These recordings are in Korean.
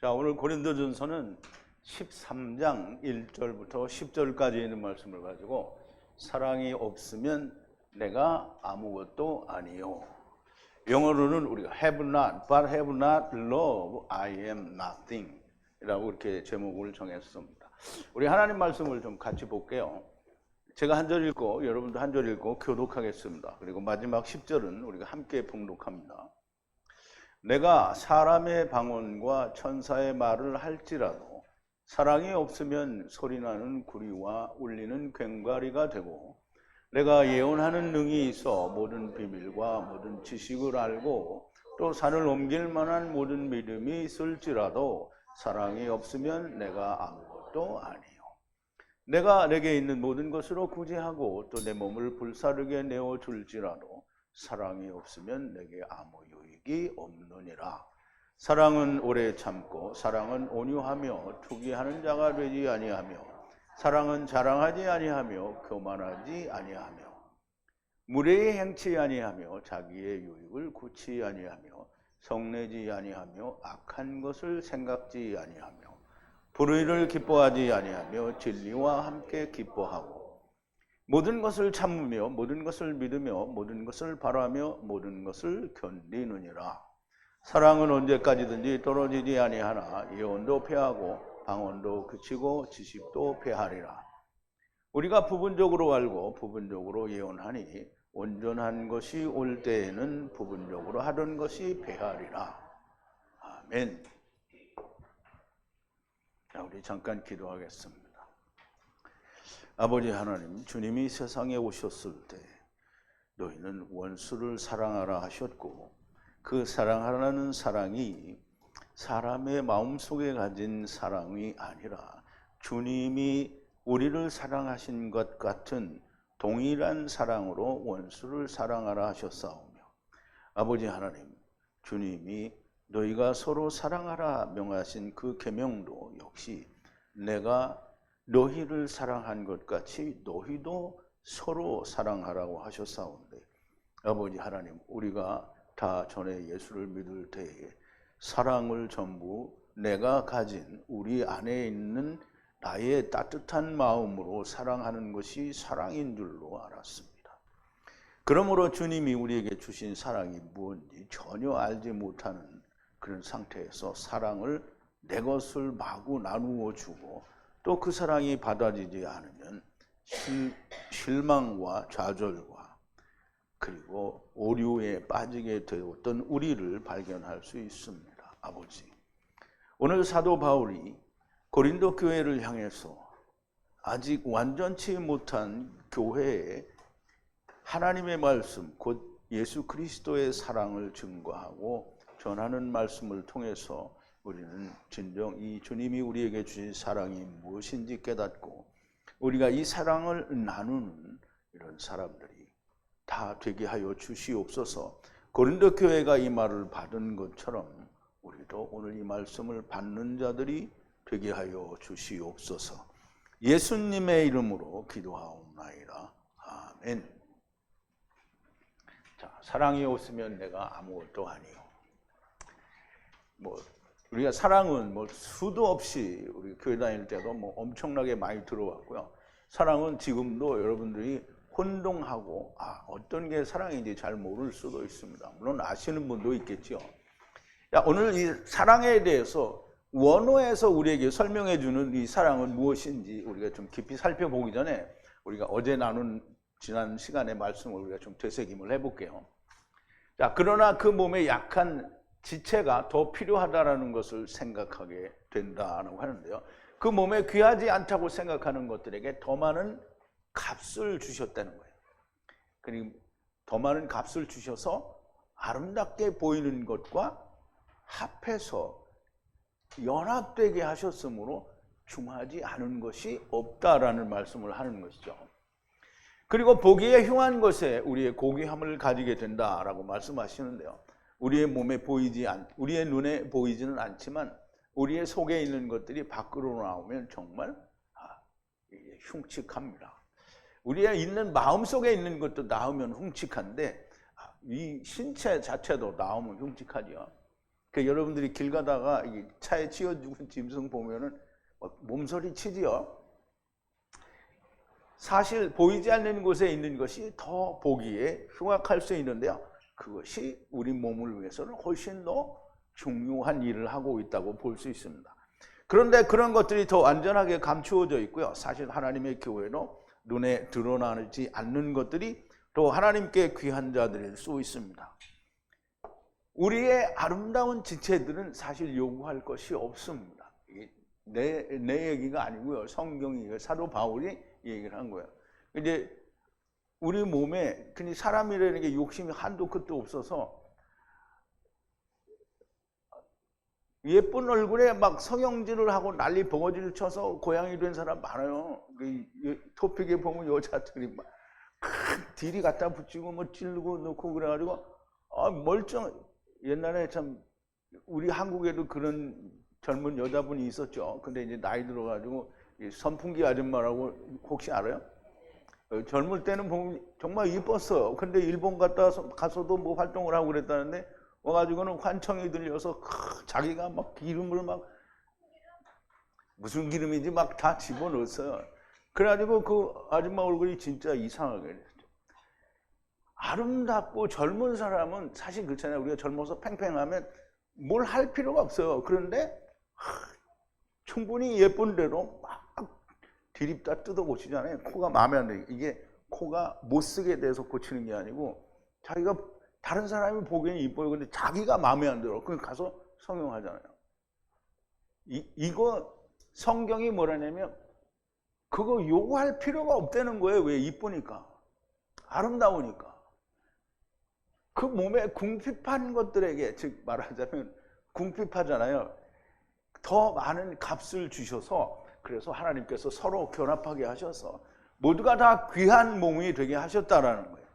자, 오늘 고린도전서는 13장 1절부터 10절까지 있는 말씀을 가지고 사랑이 없으면 내가 아무것도 아니요. 영어로는 우리가 have not, but have not love, I am nothing 이라고 이렇게 제목을 정했습니다. 우리 하나님 말씀을 좀 같이 볼게요. 제가 한 절 읽고 여러분도 한 절 읽고 교독하겠습니다. 그리고 마지막 10절은 우리가 함께 봉독합니다. 내가 사람의 방언과 천사의 말을 할지라도 사랑이 없으면 소리나는 구리와 울리는 괭과리가 되고, 내가 예언하는 능이 있어 모든 비밀과 모든 지식을 알고 또 산을 옮길 만한 모든 믿음이 있을지라도 사랑이 없으면 내가 아무것도 아니요. 내가 내게 있는 모든 것으로 구제하고 또 내 몸을 불사르게 내어줄지라도 사랑이 없으면 내게 아무 유익이 없느니라. 사랑은 오래 참고 사랑은 온유하며 투기하는 자가 되지 아니하며 사랑은 자랑하지 아니하며 교만하지 아니하며 무례히 행치 아니하며 자기의 유익을 굳지 아니하며 성내지 아니하며 악한 것을 생각지 아니하며 불의를 기뻐하지 아니하며 진리와 함께 기뻐하고 모든 것을 참으며 모든 것을 믿으며 모든 것을 바라며 모든 것을 견디느니라. 사랑은 언제까지든지 떨어지지 아니하나 예언도 패하고 방언도 그치고 지식도 패하리라. 우리가 부분적으로 알고 부분적으로 예언하니 온전한 것이 올 때에는 부분적으로 하던 것이 패하리라. 아멘. 자, 우리 잠깐 기도하겠습니다. 아버지 하나님, 주님이 세상에 오셨을 때 너희는 원수를 사랑하라 하셨고, 그 사랑하라는 사랑이 사람의 마음속에 가진 사랑이 아니라 주님이 우리를 사랑하신 것 같은 동일한 사랑으로 원수를 사랑하라 하셨사오며, 아버지 하나님, 주님이 너희가 서로 사랑하라 명하신 그 계명도 역시 내가 너희를 사랑한 것 같이 너희도 서로 사랑하라고 하셨사온데, 아버지 하나님, 우리가 다 전에 예수를 믿을 때에 사랑을 전부 내가 가진 우리 안에 있는 나의 따뜻한 마음으로 사랑하는 것이 사랑인 줄로 알았습니다. 그러므로 주님이 우리에게 주신 사랑이 무엇인지 전혀 알지 못하는 그런 상태에서 사랑을 내 것을 마구 나누어 주고 또 그 사랑이 받아지지 않으면 실망과 좌절과 그리고 오류에 빠지게 되었던 우리를 발견할 수 있습니다. 아버지, 오늘 사도 바울이 고린도 교회를 향해서 아직 완전치 못한 교회에 하나님의 말씀, 곧 예수 그리스도의 사랑을 증거하고 전하는 말씀을 통해서 우리는 진정 이 주님이 우리에게 주신 사랑이 무엇인지 깨닫고 우리가 이 사랑을 나누는 이런 사람들이 다 되게 하여 주시옵소서. 고린도 교회가 이 말을 받은 것처럼 우리도 오늘 이 말씀을 받는 자들이 되게 하여 주시옵소서. 예수님의 이름으로 기도하옵나이다. 아멘. 자, 사랑이 없으면 내가 아무것도 아니요. 우리가 사랑은 수도 없이 우리 교회 다닐 때도 엄청나게 많이 들어왔고요. 사랑은 지금도 여러분들이 혼동하고 어떤 게 사랑인지 잘 모를 수도 있습니다. 물론 아시는 분도 있겠죠. 오늘 이 사랑에 대해서 원어에서 우리에게 설명해 주는 이 사랑은 무엇인지 우리가 좀 깊이 살펴보기 전에 우리가 어제 나눈 지난 시간의 말씀을 우리가 좀 되새김을 해볼게요. 자, 그러나 그 몸에 약한 지체가 더 필요하다라는 것을 생각하게 된다라고 하는데요. 그 몸에 귀하지 않다고 생각하는 것들에게 더 많은 값을 주셨다는 거예요. 그리고 더 많은 값을 주셔서 아름답게 보이는 것과 합해서 연합되게 하셨으므로 중하지 않은 것이 없다라는 말씀을 하는 것이죠. 그리고 보기에 흉한 것에 우리의 고귀함을 가지게 된다라고 말씀하시는데요. 우리의 우리의 눈에 보이지는 않지만 우리의 속에 있는 것들이 밖으로 나오면 정말 흉측합니다. 우리의 있는 마음 속에 있는 것도 나오면 흉측한데 이 신체 자체도 나오면 흉측하죠. 그 여러분들이 길 가다가 이 차에 치여 죽은 짐승 보면은 몸서리 치지요. 사실 보이지 않는 곳에 있는 것이 더 보기에 흉악할 수 있는데요. 그것이 우리 몸을 위해서는 훨씬 더 중요한 일을 하고 있다고 볼 수 있습니다. 그런데 그런 것들이 더 안전하게 감추어져 있고요. 사실 하나님의 교회로 눈에 드러나지 않는 것들이 또 하나님께 귀한 자들일 수 있습니다. 우리의 아름다운 지체들은 사실 요구할 것이 없습니다. 내 얘기가 아니고요. 성경이 사도 바울이 얘기를 한 거예요. 이제 우리 몸에 그냥 사람이라는 게 욕심이 한도 끝도 없어서 예쁜 얼굴에 막 성형질을 하고 난리 버거지를 쳐서 고양이 된 사람 많아요. 토픽에 보면 여자들이 막 딜이 갖다 붙이고 뭐 찌르고 넣고 그래가지고 멀쩡. 옛날에 참 우리 한국에도 그런 젊은 여자분이 있었죠. 근데 이제 나이 들어가지고 선풍기 아줌마라고 혹시 알아요? 젊을 때는 보면 정말 이뻤어요. 근데 일본 가서도 뭐 활동을 하고 그랬다는데 와가지고는 환청이 들려서 자기가 막 기름을 막 무슨 기름인지 막 다 집어넣었어요. 그래가지고 그 아줌마 얼굴이 진짜 이상하게 됐죠. 아름답고 젊은 사람은 사실 그렇잖아요. 우리가 젊어서 팽팽하면 뭘 할 필요가 없어요. 그런데 충분히 예쁜 대로 막 디립다 뜯어 고치잖아요. 코가 마음에 안 들어요. 이게 코가 못 쓰게 돼서 고치는 게 아니고 자기가 다른 사람이 보기에는 이뻐요. 근데 자기가 마음에 안 들어. 그럼 가서 성형하잖아요. 이거 성경이 뭐라냐면 그거 요구할 필요가 없다는 거예요. 왜? 이쁘니까. 아름다우니까. 그 몸에 궁핍한 것들에게, 즉 말하자면 궁핍하잖아요. 더 많은 값을 주셔서 그래서 하나님께서 서로 결합하게 하셔서 모두가 다 귀한 몸이 되게 하셨다라는 거예요.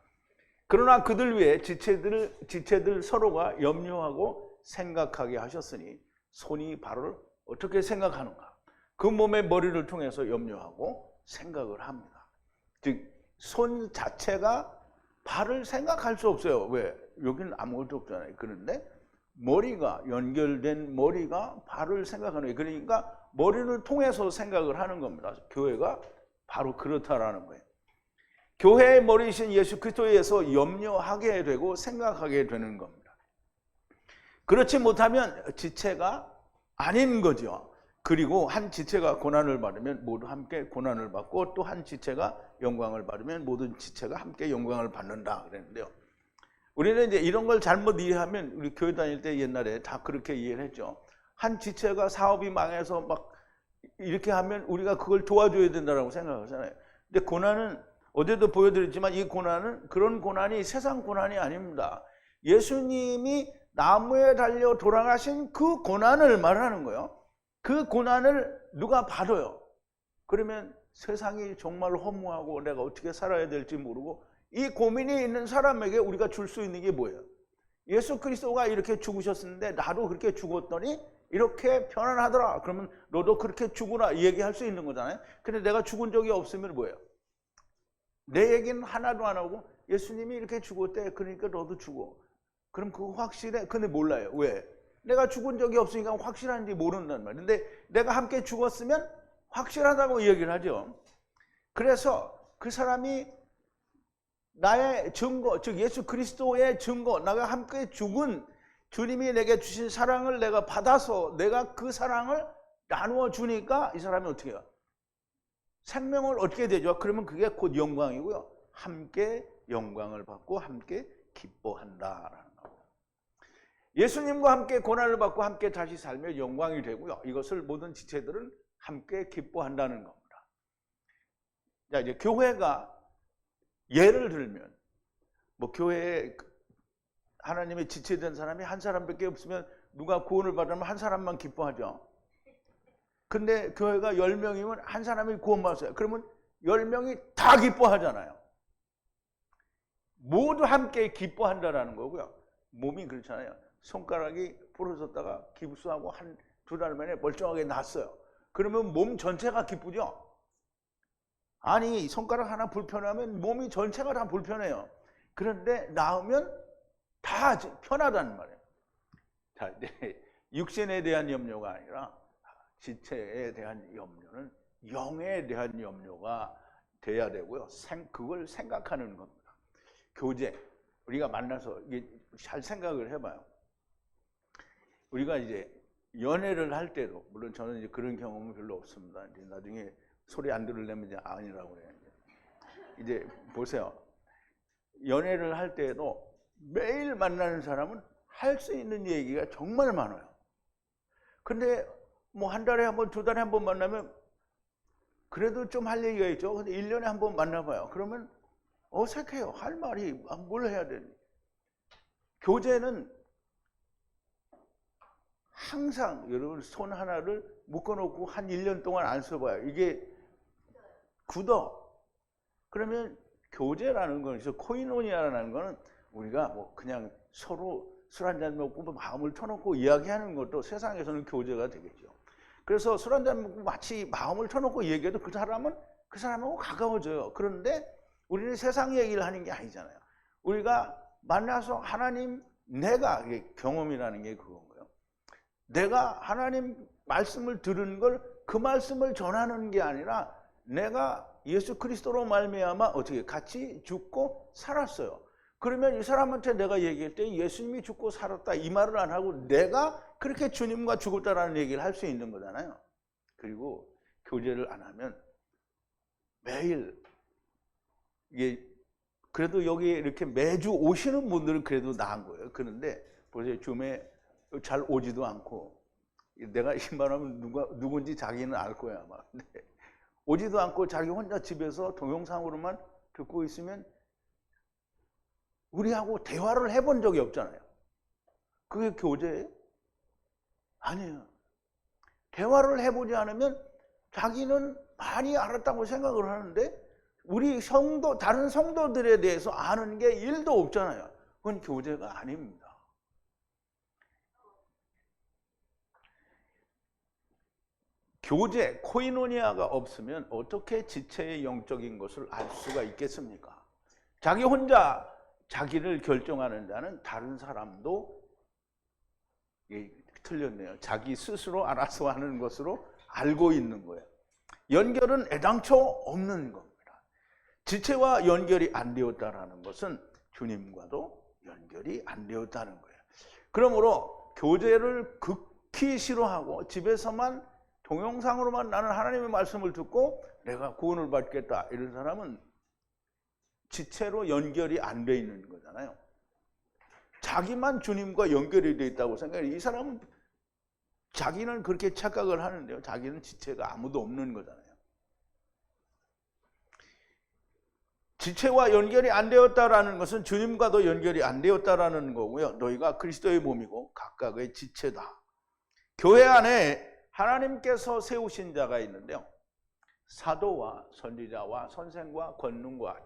그러나 그들 위해 지체들 서로가 염려하고 생각하게 하셨으니 손이 발을 어떻게 생각하는가? 그 몸의 머리를 통해서 염려하고 생각을 합니다. 즉 손 자체가 발을 생각할 수 없어요. 왜? 여기는 아무것도 없잖아요. 그런데 머리가 연결된 머리가 발을 생각하는 거예요. 그러니까 머리를 통해서 생각을 하는 겁니다. 교회가 바로 그렇다라는 거예요. 교회의 머리이신 예수 그리스도에 의해서 염려하게 되고 생각하게 되는 겁니다. 그렇지 못하면 지체가 아닌 거죠. 그리고 한 지체가 고난을 받으면 모두 함께 고난을 받고 또 한 지체가 영광을 받으면 모든 지체가 함께 영광을 받는다 그랬는데요. 우리는 이제 이런 걸 잘못 이해하면 우리 교회 다닐 때 옛날에 다 그렇게 이해를 했죠. 한 지체가 사업이 망해서 막 이렇게 하면 우리가 그걸 도와줘야 된다고 생각하잖아요. 근데 고난은 어제도 보여드렸지만 이 고난은 그런 고난이 세상 고난이 아닙니다. 예수님이 나무에 달려 돌아가신 그 고난을 말하는 거예요. 그 고난을 누가 받아요. 그러면 세상이 정말 허무하고 내가 어떻게 살아야 될지 모르고 이 고민이 있는 사람에게 우리가 줄 수 있는 게 뭐예요? 예수 그리스도가 이렇게 죽으셨는데 나도 그렇게 죽었더니 이렇게 편안하더라. 그러면 너도 그렇게 죽으라 얘기할 수 있는 거잖아요. 근데 내가 죽은 적이 없으면 뭐예요? 내 얘기는 하나도 안 하고 예수님이 이렇게 죽었대. 그러니까 너도 죽어. 그럼 그거 확실해? 근데 몰라요. 왜? 내가 죽은 적이 없으니까 확실한지 모른단 말이에요. 근데 내가 함께 죽었으면 확실하다고 얘기를 하죠. 그래서 그 사람이 나의 증거, 즉 예수 그리스도의 증거, 나가 함께 죽은 주님이 내게 주신 사랑을 내가 받아서 내가 그 사랑을 나누어 주니까 이 사람이 어떻게 해요? 생명을 얻게 되죠. 그러면 그게 곧 영광이고요. 함께 영광을 받고 함께 기뻐한다라는 겁니다. 예수님과 함께 고난을 받고 함께 다시 살며 영광이 되고요. 이것을 모든 지체들은 함께 기뻐한다는 겁니다. 자, 이제 교회가 예를 들면 뭐 교회에 하나님의 지체된 사람이 한 사람밖에 없으면 누가 구원을 받으면 한 사람만 기뻐하죠. 근데 교회가 10명이면 한 사람이 구원받았어요. 그러면 10명이 다 기뻐하잖아요. 모두 함께 기뻐한다는 거고요. 몸이 그렇잖아요. 손가락이 부러졌다가 깁스하고 한 두 달 만에 멀쩡하게 났어요. 그러면 몸 전체가 기쁘죠. 아니 손가락 하나 불편하면 몸이 전체가 다 불편해요. 그런데 나으면 다 편하다는 말이에요. 자, 이제 육신에 대한 염려가 아니라 지체에 대한 염려는 영에 대한 염려가 돼야 되고요. 그걸 생각하는 겁니다. 교제, 우리가 만나서 이게 잘 생각을 해봐요. 우리가 이제 연애를 할 때도, 물론 저는 이제 그런 경험은 별로 없습니다. 이제 나중에 소리 안 들으려면 이제 아니라고 그래요. 이제 보세요. 연애를 할 때도 매일 만나는 사람은 할 수 있는 얘기가 정말 많아요. 근데 뭐 한 달에 한 번, 두 달에 한 번 만나면 그래도 좀 할 얘기가 있죠. 근데 1년에 한 번 만나봐요. 그러면 어색해요. 할 말이 뭘 해야 되니. 교제는 항상 여러분 손 하나를 묶어놓고 한 1년 동안 안 써봐요. 이게 굳어. 그러면 교제라는 건, 코이노니아라는 거는 우리가 뭐 그냥 서로 술 한잔 먹고 마음을 터놓고 이야기하는 것도 세상에서는 교제가 되겠죠. 그래서 술 한잔 먹고 마치 마음을 터놓고 얘기해도 그 사람하고 가까워져요. 그런데 우리는 세상 얘기를 하는 게 아니잖아요. 우리가 만나서 하나님, 내가, 경험이라는 게 그건 거예요. 내가 하나님 말씀을 들은 걸 그 말씀을 전하는 게 아니라 내가 예수 그리스도로 말미암아 어떻게 같이 죽고 살았어요. 그러면 이 사람한테 내가 얘기할 때 예수님이 죽고 살았다 이 말을 안 하고 내가 그렇게 주님과 죽었다라는 얘기를 할 수 있는 거잖아요. 그리고 교제를 안 하면 매일, 이게 그래도 여기 이렇게 매주 오시는 분들은 그래도 나은 거예요. 그런데 보세요. 줌에 잘 오지도 않고, 내가 이 말하면 누군지 자기는 알 거야 아마. 근데 오지도 않고 자기 혼자 집에서 동영상으로만 듣고 있으면 우리하고 대화를 해본 적이 없잖아요. 그게 교제예요? 아니에요. 대화를 해보지 않으면 자기는 많이 알았다고 생각을 하는데 우리 성도, 다른 성도들에 대해서 아는 게 1도 없잖아요. 그건 교제가 아닙니다. 교제, 코이노니아가 없으면 어떻게 지체의 영적인 것을 알 수가 있겠습니까? 자기 혼자 자기를 결정하는 자는 다른 사람도, 틀렸네요. 자기 스스로 알아서 하는 것으로 알고 있는 거예요. 연결은 애당초 없는 겁니다. 지체와 연결이 안 되었다는 것은 주님과도 연결이 안 되었다는 거예요. 그러므로 교제를 극히 싫어하고 집에서만 동영상으로만 나는 하나님의 말씀을 듣고 내가 구원을 받겠다 이런 사람은 지체로 연결이 안 돼 있는 거잖아요. 자기만 주님과 연결이 돼 있다고 생각해요. 이 사람은 자기는 그렇게 착각을 하는데요. 자기는 지체가 아무도 없는 거잖아요. 지체와 연결이 안 되었다라는 것은 주님과도 연결이 안 되었다라는 거고요. 너희가 그리스도의 몸이고 각각의 지체다. 교회 안에 하나님께서 세우신 자가 있는데요. 사도와 선지자와 선생과 권능과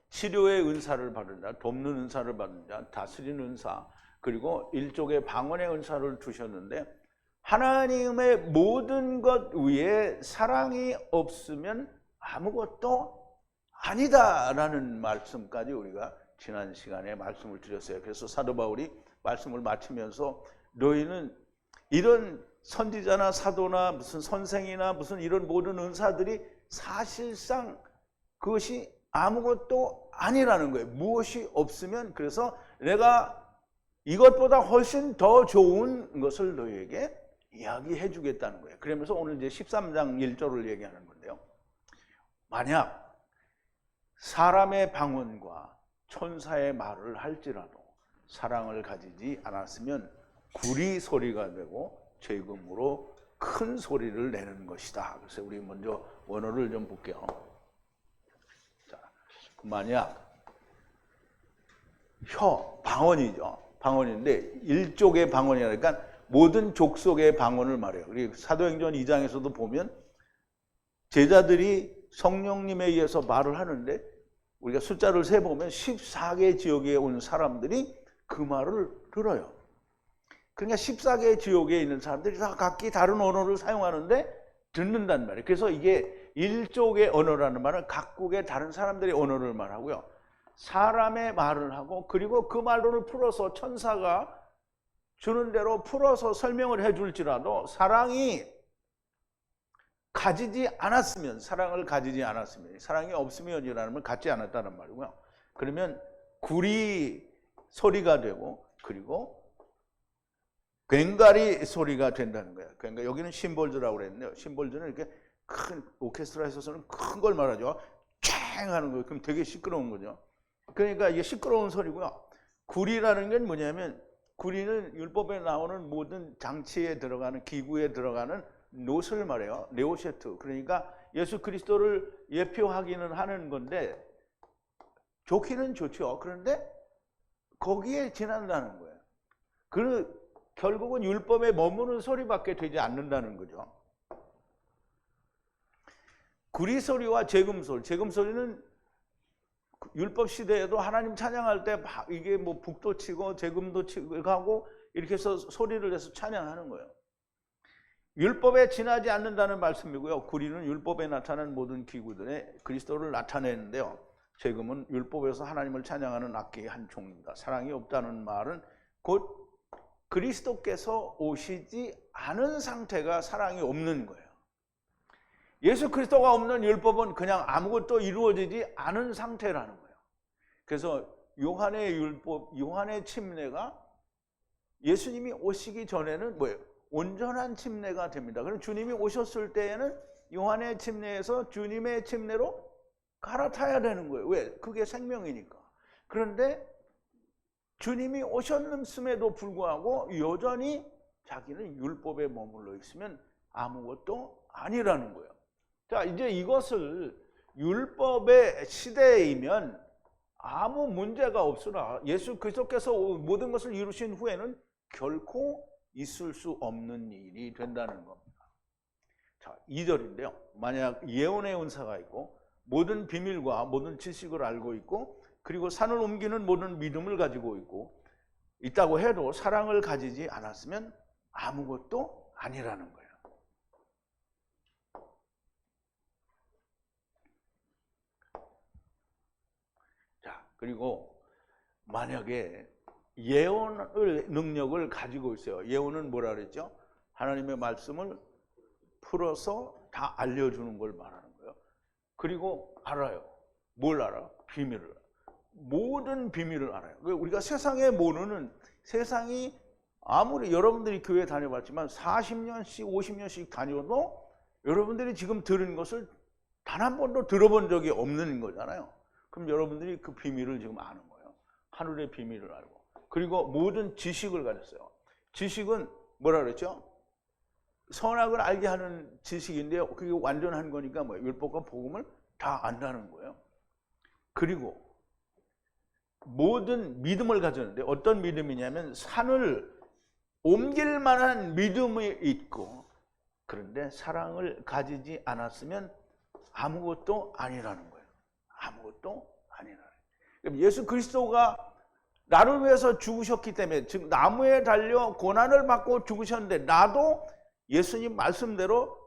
치료의 은사를 받은 자, 돕는 은사를 받은 자, 다스리는 은사, 그리고 일종의 방언의 은사를 주셨는데 하나님의 모든 것 위에 사랑이 없으면 아무것도 아니다라는 말씀까지 우리가 지난 시간에 말씀을 드렸어요. 그래서 사도 바울이 말씀을 마치면서 너희는 이런 선지자나 사도나 무슨 선생이나 무슨 이런 모든 은사들이 사실상 그것이 아무것도 아니라는 거예요. 무엇이 없으면, 그래서 내가 이것보다 훨씬 더 좋은 것을 너희에게 이야기해 주겠다는 거예요. 그러면서 오늘 이제 13장 1절을 얘기하는 건데요. 만약 사람의 방언과 천사의 말을 할지라도 사랑을 가지지 않았으면 구리 소리가 되고 죄금으로 큰 소리를 내는 것이다. 그래서 우리 먼저 원어를 좀 볼게요. 자, 만약 방언이죠. 방언인데 일족의 방언이라니까 모든 족속의 방언을 말해요. 그리고 사도행전 2장에서도 보면 제자들이 성령님에 의해서 말을 하는데 우리가 숫자를 세보면 14개 지역에 온 사람들이 그 말을 들어요. 그러니까 14개 지역에 있는 사람들이 다 각기 다른 언어를 사용하는데 듣는단 말이에요. 그래서 이게 일족의 언어라는 말은 각국의 다른 사람들의 언어를 말하고요. 사람의 말을 하고 그리고 그 말로를 풀어서 천사가 주는 대로 풀어서 설명을 해줄지라도 사랑이 가지지 않았으면, 사랑을 가지지 않았으면, 사랑이 없으면이라는 걸 갖지 않았다는 말이고요. 그러면 구리 소리가 되고, 그리고 괭가리 소리가 된다는 거예요. 그러니까 여기는 심볼즈라고 그랬는데요. 심볼즈는 이렇게 큰 오케스트라에서는 큰 걸 말하죠. 촤ꯡ 하는 거예요. 그럼 되게 시끄러운 거죠. 그러니까 이게 시끄러운 소리고요. 구리라는 건 뭐냐면, 구리는 율법에 나오는 모든 장치에 들어가는, 기구에 들어가는 놋을 말해요. 네오셰트. 그러니까 예수 그리스도를 예표하기는 하는 건데, 좋기는 좋죠. 그런데 거기에 지난다는 거예요. 결국은 율법에 머무는 소리밖에 되지 않는다는 거죠. 구리 소리와 재금 소리. 재금 소리는 율법 시대에도 하나님 찬양할 때 이게 뭐 북도 치고 재금도 치고 하고 이렇게 해서 소리를 내서 찬양하는 거예요. 율법에 지나지 않는다는 말씀이고요. 구리는 율법에 나타난 모든 기구들의 그리스도를 나타내는데요. 재금은 율법에서 하나님을 찬양하는 악기의 한 종입니다. 사랑이 없다는 말은 곧 그리스도께서 오시지 않은 상태가 사랑이 없는 거예요. 예수 그리스도가 없는 율법은 그냥 아무것도 이루어지지 않은 상태라는 거예요. 그래서 요한의 율법, 요한의 침례가 예수님이 오시기 전에는 뭐예요? 온전한 침례가 됩니다. 그럼 주님이 오셨을 때에는 요한의 침례에서 주님의 침례로 갈아타야 되는 거예요. 왜? 그게 생명이니까. 그런데 주님이 오셨음에도 불구하고 여전히 자기는 율법에 머물러 있으면 아무것도 아니라는 거예요. 자, 이제 이것을 율법의 시대이면 아무 문제가 없으나 예수 그리스도께서 모든 것을 이루신 후에는 결코 있을 수 없는 일이 된다는 겁니다. 자, 2절인데요. 만약 예언의 은사가 있고 모든 비밀과 모든 지식을 알고 있고 그리고 산을 옮기는 모든 믿음을 가지고 있다고 해도 사랑을 가지지 않았으면 아무것도 아니라는 거예요. 자, 그리고 만약에 예언의 능력을 가지고 있어요. 예언은 뭐라 그랬죠? 하나님의 말씀을 풀어서 다 알려주는 걸 말하는 거예요. 그리고 알아요. 뭘 알아? 비밀을 알아요. 모든 비밀을 알아요. 우리가 세상에 모르는, 세상이 아무리 여러분들이 교회 다녀봤지만 40년씩 50년씩 다녀도 여러분들이 지금 들은 것을 단 한 번도 들어본 적이 없는 거잖아요. 그럼 여러분들이 그 비밀을 지금 아는 거예요. 하늘의 비밀을 알고. 그리고 모든 지식을 가졌어요. 지식은 뭐라 그랬죠? 선악을 알게 하는 지식인데요. 그게 완전한 거니까 뭐예요? 율법과 복음을 다 안다는 거예요. 그리고 모든 믿음을 가졌는데 어떤 믿음이냐면 산을 옮길 만한 믿음이 있고 그런데 사랑을 가지지 않았으면 아무것도 아니라는 거예요. 아무것도 아니라는 거예요. 예수 그리스도가 나를 위해서 죽으셨기 때문에 즉 나무에 달려 고난을 받고 죽으셨는데 나도 예수님 말씀대로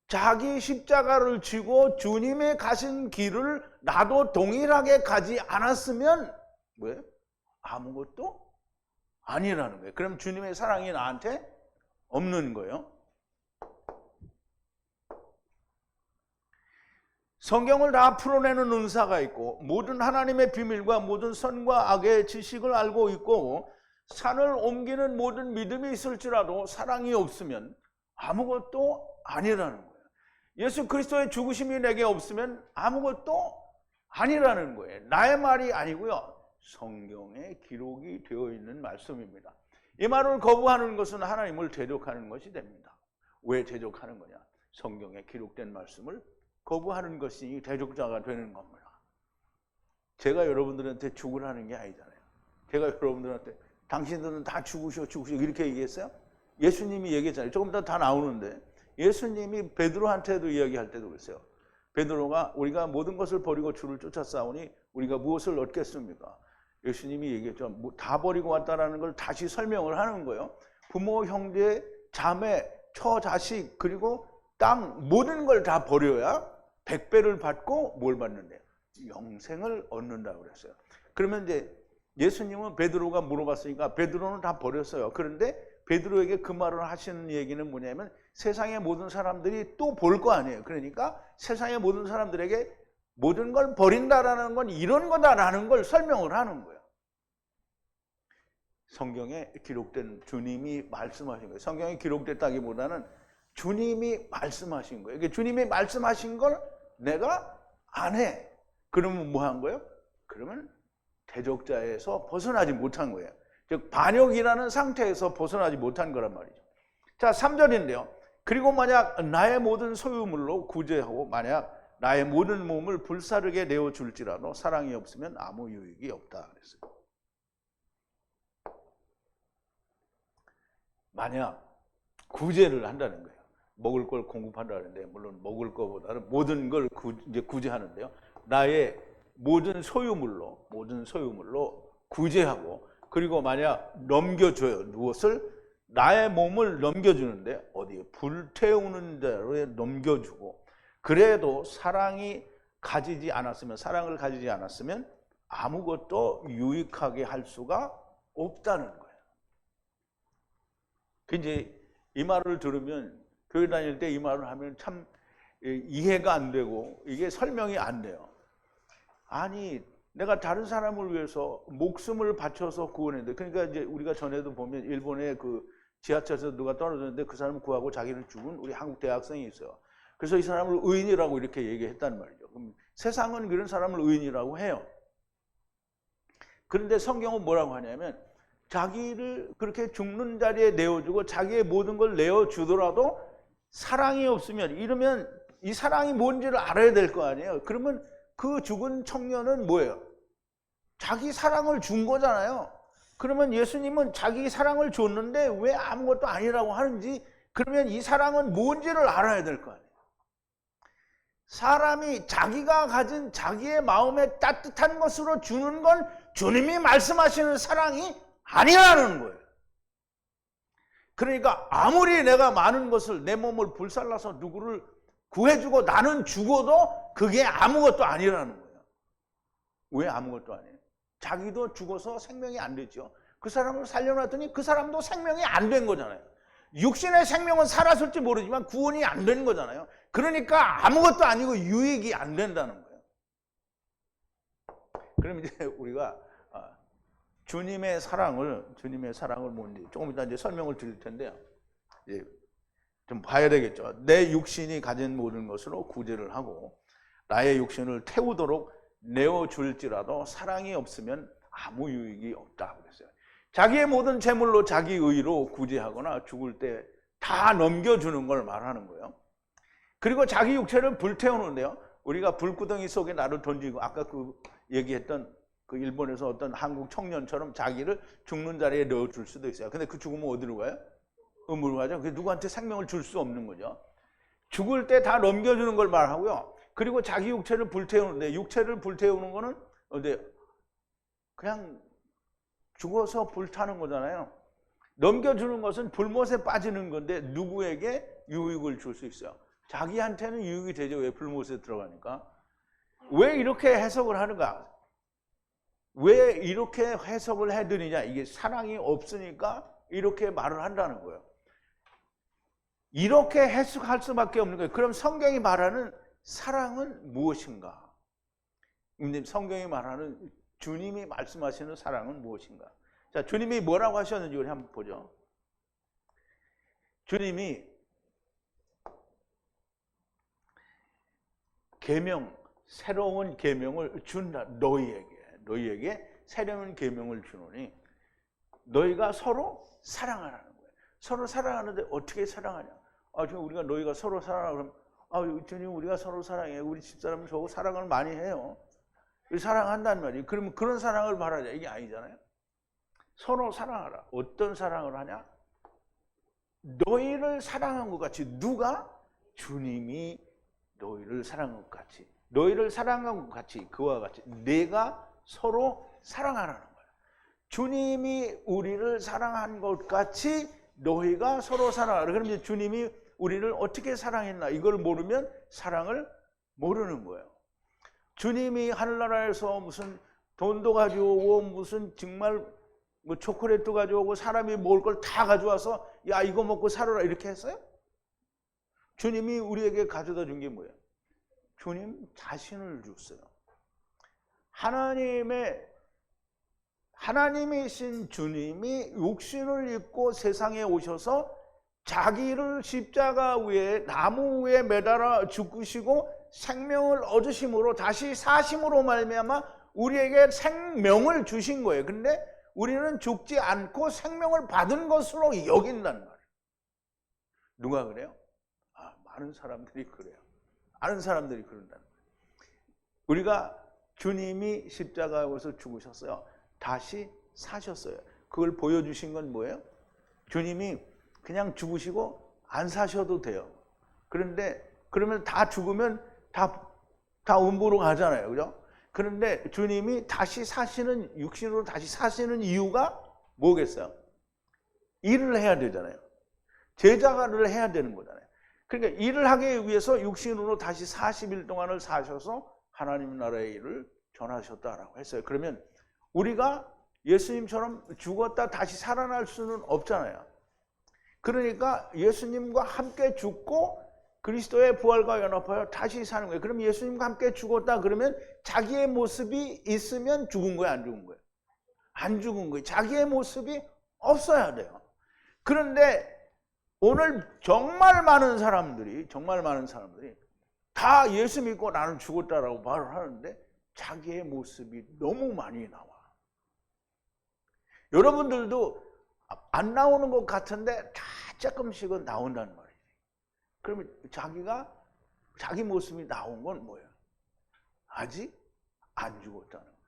자기 십자가를 지고 주님의 가신 길을 나도 동일하게 가지 않았으면 뭐예요? 아무것도 아니라는 거예요. 그럼 주님의 사랑이 나한테 없는 거예요. 성경을 다 풀어내는 은사가 있고 모든 하나님의 비밀과 모든 선과 악의 지식을 알고 있고 산을 옮기는 모든 믿음이 있을지라도 사랑이 없으면 아무것도 아니라는 거예요. 예수 그리스도의 죽으심이 내게 없으면 아무것도 아니라는 거예요. 나의 말이 아니고요. 성경에 기록이 되어 있는 말씀입니다. 이 말을 거부하는 것은 하나님을 대적하는 것이 됩니다. 왜 대적하는 거냐? 성경에 기록된 말씀을 거부하는 것이 대적자가 되는 겁니다. 제가 여러분들한테 죽으라는 게 아니잖아요. 제가 여러분들한테 당신들은 다 죽으셔 이렇게 얘기했어요? 예수님이 얘기했잖아요. 조금 다 나오는데 예수님이 베드로한테도 이야기할 때도 그랬어요. 베드로가 우리가 모든 것을 버리고 주를 쫓아싸우니 우리가 무엇을 얻겠습니까? 예수님이 얘기했죠. 다 버리고 왔다라는 걸 다시 설명을 하는 거예요. 부모, 형제, 자매, 처자식 그리고 땅 모든 걸 다 버려야 100배를 받고 뭘 받는데? 영생을 얻는다고 그랬어요. 그러면 이제 예수님은 베드로가 물어봤으니까 베드로는 다 버렸어요. 그런데 베드로에게 그 말을 하시는 얘기는 뭐냐면 세상의 모든 사람들이 또 볼 거 아니에요. 그러니까 세상의 모든 사람들에게 모든 걸 버린다라는 건 이런 거다라는 걸 설명을 하는 거예요. 성경에 기록된 주님이 말씀하신 거예요. 성경에 기록됐다기보다는 주님이 말씀하신 거예요. 이게 주님이 말씀하신 걸 내가 안 해. 그러면 뭐 한 거예요? 그러면 대적자에서 벗어나지 못한 거예요. 즉 반역이라는 상태에서 벗어나지 못한 거란 말이죠. 자, 3절인데요. 그리고 만약 나의 모든 소유물로 구제하고 만약 나의 모든 몸을 불사르게 내어줄지라도 사랑이 없으면 아무 유익이 없다 그랬어요. 만약 구제를 한다는 거예요. 먹을 걸 공급한다는데 물론 먹을 것보다는 모든 걸 이제 구제하는데요. 나의 모든 소유물로 구제하고 그리고 만약 넘겨줘요. 무엇을? 나의 몸을 넘겨주는데 어디에? 불태우는 대로 넘겨주고 그래도 사랑을 가지지 않았으면 아무것도 유익하게 할 수가 없다는 거예요. 이제 이 말을 들으면 교회 다닐 때 이 말을 하면 참 이해가 안 되고 이게 설명이 안 돼요. 아니 내가 다른 사람을 위해서 목숨을 바쳐서 구원했는데 그러니까 이제 우리가 전에도 보면 일본의 그 지하철에서 누가 떨어졌는데 그 사람을 구하고 자기를 죽은 우리 한국 대학생이 있어요. 그래서 이 사람을 의인이라고 이렇게 얘기했단 말이죠. 그럼 세상은 그런 사람을 의인이라고 해요. 그런데 성경은 뭐라고 하냐면 자기를 그렇게 죽는 자리에 내어주고 자기의 모든 걸 내어주더라도 사랑이 없으면 이러면 이 사랑이 뭔지를 알아야 될 거 아니에요. 그러면 그 죽은 청년은 뭐예요? 자기 사랑을 준 거잖아요. 그러면 예수님은 자기 사랑을 줬는데 왜 아무것도 아니라고 하는지 그러면 이 사랑은 뭔지를 알아야 될 거 아니에요. 사람이 자기가 가진 자기의 마음에 따뜻한 것으로 주는 건 주님이 말씀하시는 사랑이 아니라는 거예요. 그러니까 아무리 내가 많은 것을 내 몸을 불살라서 누구를 구해주고 나는 죽어도 그게 아무것도 아니라는 거예요. 왜 아무것도 아니에요? 자기도 죽어서 생명이 안 됐죠. 그 사람을 살려놨더니 그 사람도 생명이 안 된 거잖아요. 육신의 생명은 살았을지 모르지만 구원이 안 된 거잖아요. 그러니까 아무것도 아니고 유익이 안 된다는 거예요. 그럼 이제 우리가 주님의 사랑을 뭔지 조금 이따 이제 설명을 드릴 텐데요. 이제 좀 봐야 되겠죠. 내 육신이 가진 모든 것으로 구제를 하고 나의 육신을 태우도록 내어줄지라도 사랑이 없으면 아무 유익이 없다 그랬어요. 자기의 모든 재물로 자기 의로 구제하거나 죽을 때 다 넘겨주는 걸 말하는 거예요. 그리고 자기 육체를 불태우는데요. 우리가 불구덩이 속에 나를 던지고 아까 그 얘기했던 그 일본에서 어떤 한국 청년처럼 자기를 죽는 자리에 넣어줄 수도 있어요. 근데 그 죽으면 어디로 가요? 음으로 가죠. 누구한테 생명을 줄 수 없는 거죠. 죽을 때 다 넘겨주는 걸 말하고요. 그리고 자기 육체를 불태우는데 육체를 불태우는 거는 그냥 죽어서 불타는 거잖아요. 넘겨주는 것은 불못에 빠지는 건데 누구에게 유익을 줄 수 있어요? 자기한테는 유익이 되죠. 왜? 불못에 들어가니까. 왜 이렇게 해석을 하는가? 왜 이렇게 해석을 해드리냐? 이게 사랑이 없으니까 이렇게 말을 한다는 거예요. 이렇게 해석할 수밖에 없는 거예요. 그럼 성경이 말하는 사랑은 무엇인가? 성경이 말하는 주님이 말씀하시는 사랑은 무엇인가? 자, 주님이 뭐라고 하셨는지 우리 한번 보죠. 주님이 새로운 계명을 준다. 너희에게 새로운 계명을 주노니 너희가 서로 사랑하라는 거예요. 서로 사랑하는데 어떻게 사랑하냐? 지금 우리가 너희가 서로 사랑하라 그러면 주님 우리가 서로 사랑해. 우리 집사람은 저하고 사랑을 많이 해요. 사랑한다는 말이에요. 그러면 그런 사랑을 말하자. 이게 아니잖아요. 서로 사랑하라. 어떤 사랑을 하냐? 너희를 사랑한 것 같이. 누가? 주님이 너희를 사랑한 것 같이. 너희를 사랑한 것 같이. 그와 같이 내가 서로 사랑하라는 거예요. 주님이 우리를 사랑한 것 같이 너희가 서로 사랑하라. 그럼 이제 주님이 우리를 어떻게 사랑했나? 이걸 모르면 사랑을 모르는 거예요. 주님이 하늘나라에서 무슨 돈도 가져오고 무슨 정말 뭐 초콜릿도 가져오고 사람이 먹을 걸 다 가져와서 야 이거 먹고 살아라 이렇게 했어요? 주님이 우리에게 가져다 준 게 뭐예요? 주님 자신을 줬어요. 하나님이신 주님이 육신을 입고 세상에 오셔서 자기를 십자가 위에 나무 위에 매달아 죽으시고 생명을 얻으심으로 다시 사심으로 말미암아 우리에게 생명을 주신 거예요. 근데 우리는 죽지 않고 생명을 받은 것으로 여긴단 말이에요. 누가 그래요? 많은 사람들이 그래요. 많은 사람들이 그런다는 거예요. 우리가 주님이 십자가에서 죽으셨어요. 다시 사셨어요. 그걸 보여주신 건 뭐예요? 주님이 그냥 죽으시고 안 사셔도 돼요. 그런데 그러면 다 죽으면 다 음부로 가잖아요. 그죠? 그런데 주님이 다시 사시는 육신으로 다시 사시는 이유가 뭐겠어요? 일을 해야 되잖아요. 제자가를 해야 되는 거잖아요. 그러니까 일을 하기 위해서 육신으로 다시 40일 동안을 사셔서 하나님 나라의 일을 전하셨다라고 했어요. 그러면 우리가 예수님처럼 죽었다 다시 살아날 수는 없잖아요. 그러니까 예수님과 함께 죽고 그리스도의 부활과 연합하여 다시 사는 거예요. 그럼 예수님과 함께 죽었다 그러면 자기의 모습이 있으면 죽은 거예요? 안 죽은 거예요? 안 죽은 거예요. 자기의 모습이 없어야 돼요. 그런데 오늘 정말 많은 사람들이 다 예수 믿고 나는 죽었다라고 말을 하는데 자기의 모습이 너무 많이 나와. 여러분들도 안 나오는 것 같은데 다 조금씩은 나온다는 말이에요. 그러면 자기 모습이 나온 건 뭐예요? 아직 안 죽었다는 거예요.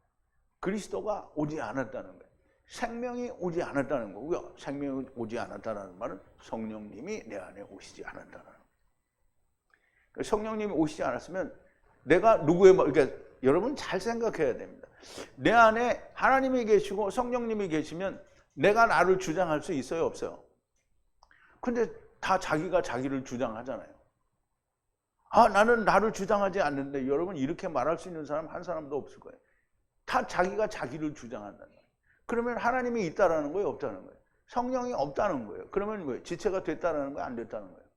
그리스도가 오지 않았다는 거예요. 생명이 오지 않았다는 거고요. 생명이 오지 않았다는 말은 성령님이 내 안에 오시지 않았다는 거예요. 성령님이 오시지 않았으면 내가 누구의 그러니까 여러분 잘 생각해야 됩니다. 내 안에 하나님이 계시고 성령님이 계시면 내가 나를 주장할 수 있어요, 없어요? 근데 다 자기가 자기를 주장하잖아요. 나는 나를 주장하지 않는데 여러분 이렇게 말할 수 있는 사람 한 사람도 없을 거예요. 다 자기가 자기를 주장한다는 거예요. 그러면 하나님이 있다라는 거예요, 없다는 거예요? 성령이 없다는 거예요. 그러면 뭐예요? 지체가 됐다라는 거예요, 안 됐다는 거예요?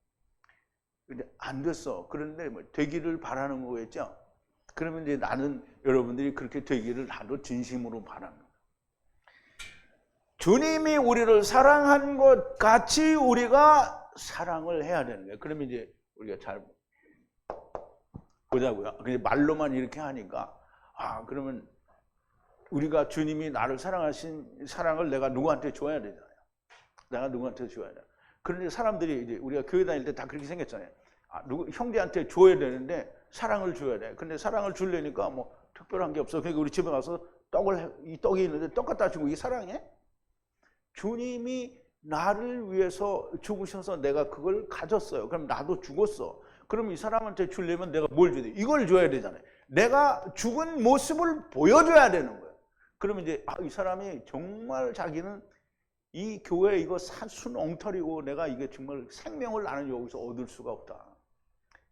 근데 안 됐어. 그런데 뭐 되기를 바라는 거겠죠? 그러면 이제 나는 여러분들이 그렇게 되기를 나도 진심으로 바라는 거예요. 주님이 우리를 사랑한 것 같이 우리가 사랑을 해야 되는 거예요. 그러면 이제 우리가 잘 보자고요. 그냥 말로만 이렇게 하니까 그러면 우리가 주님이 나를 사랑하신 사랑을 내가 누구한테 줘야 되잖아요. 내가 누구한테 줘야 돼. 그런데 사람들이 이제 우리가 교회 다닐 때 다 그렇게 생겼잖아요. 형제한테 줘야 되는데 사랑을 줘야 돼. 근데 사랑을 주려니까 뭐 특별한 게 없어. 그러니까 우리 집에 가서 이 떡이 있는데 떡 갖다 주고 이게 사랑해? 주님이 나를 위해서 죽으셔서 내가 그걸 가졌어요. 그럼 나도 죽었어. 그럼 이 사람한테 주려면 내가 뭘 줘야 돼? 이걸 줘야 되잖아요. 내가 죽은 모습을 보여줘야 되는 거예요. 그러면 이제 이 사람이 정말 자기는 이 교회 이거 순 엉터리고 내가 이게 정말 생명을 나는 여기서 얻을 수가 없다.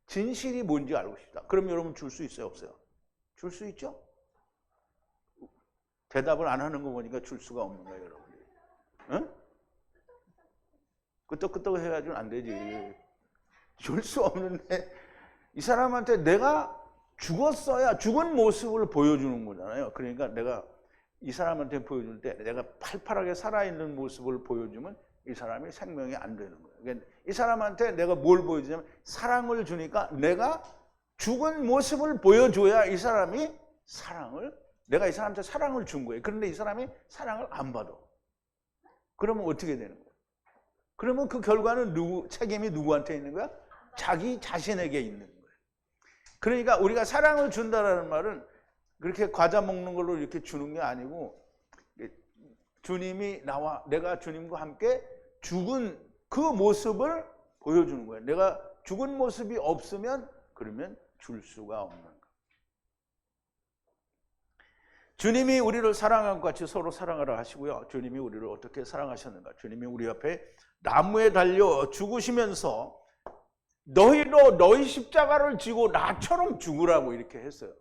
진실이 뭔지 알고 싶다. 그럼 여러분 줄 수 있어요, 없어요? 줄 수 있죠? 대답을 안 하는 거 보니까 줄 수가 없는 거예요, 여러분. 응? 끄떡끄떡 해가지고는 안 되지. 줄 수 없는데 이 사람한테 내가 죽었어야 죽은 모습을 보여주는 거잖아요. 그러니까 내가 이 사람한테 보여줄 때 내가 팔팔하게 살아있는 모습을 보여주면 이 사람이 생명이 안 되는 거예요. 그러니까 이 사람한테 내가 뭘 보여주냐면 사랑을 주니까 내가 죽은 모습을 보여줘야 이 사람이 내가 이 사람한테 사랑을 준 거예요. 그런데 이 사람이 사랑을 안 받아. 그러면 어떻게 되는 거예요? 그러면 그 결과는 책임이 누구한테 있는 거야? 자기 자신에게 있는 거예요. 그러니까 우리가 사랑을 준다라는 말은 그렇게 과자 먹는 걸로 이렇게 주는 게 아니고 주님이 내가 주님과 함께 죽은 그 모습을 보여주는 거예요. 내가 죽은 모습이 없으면 그러면 줄 수가 없는 거예요. 주님이 우리를 사랑한 것 같이 서로 사랑하라 하시고요. 주님이 우리를 어떻게 사랑하셨는가? 주님이 우리 앞에 나무에 달려 죽으시면서 너희도 너희 십자가를 지고 나처럼 죽으라고 이렇게 했어요.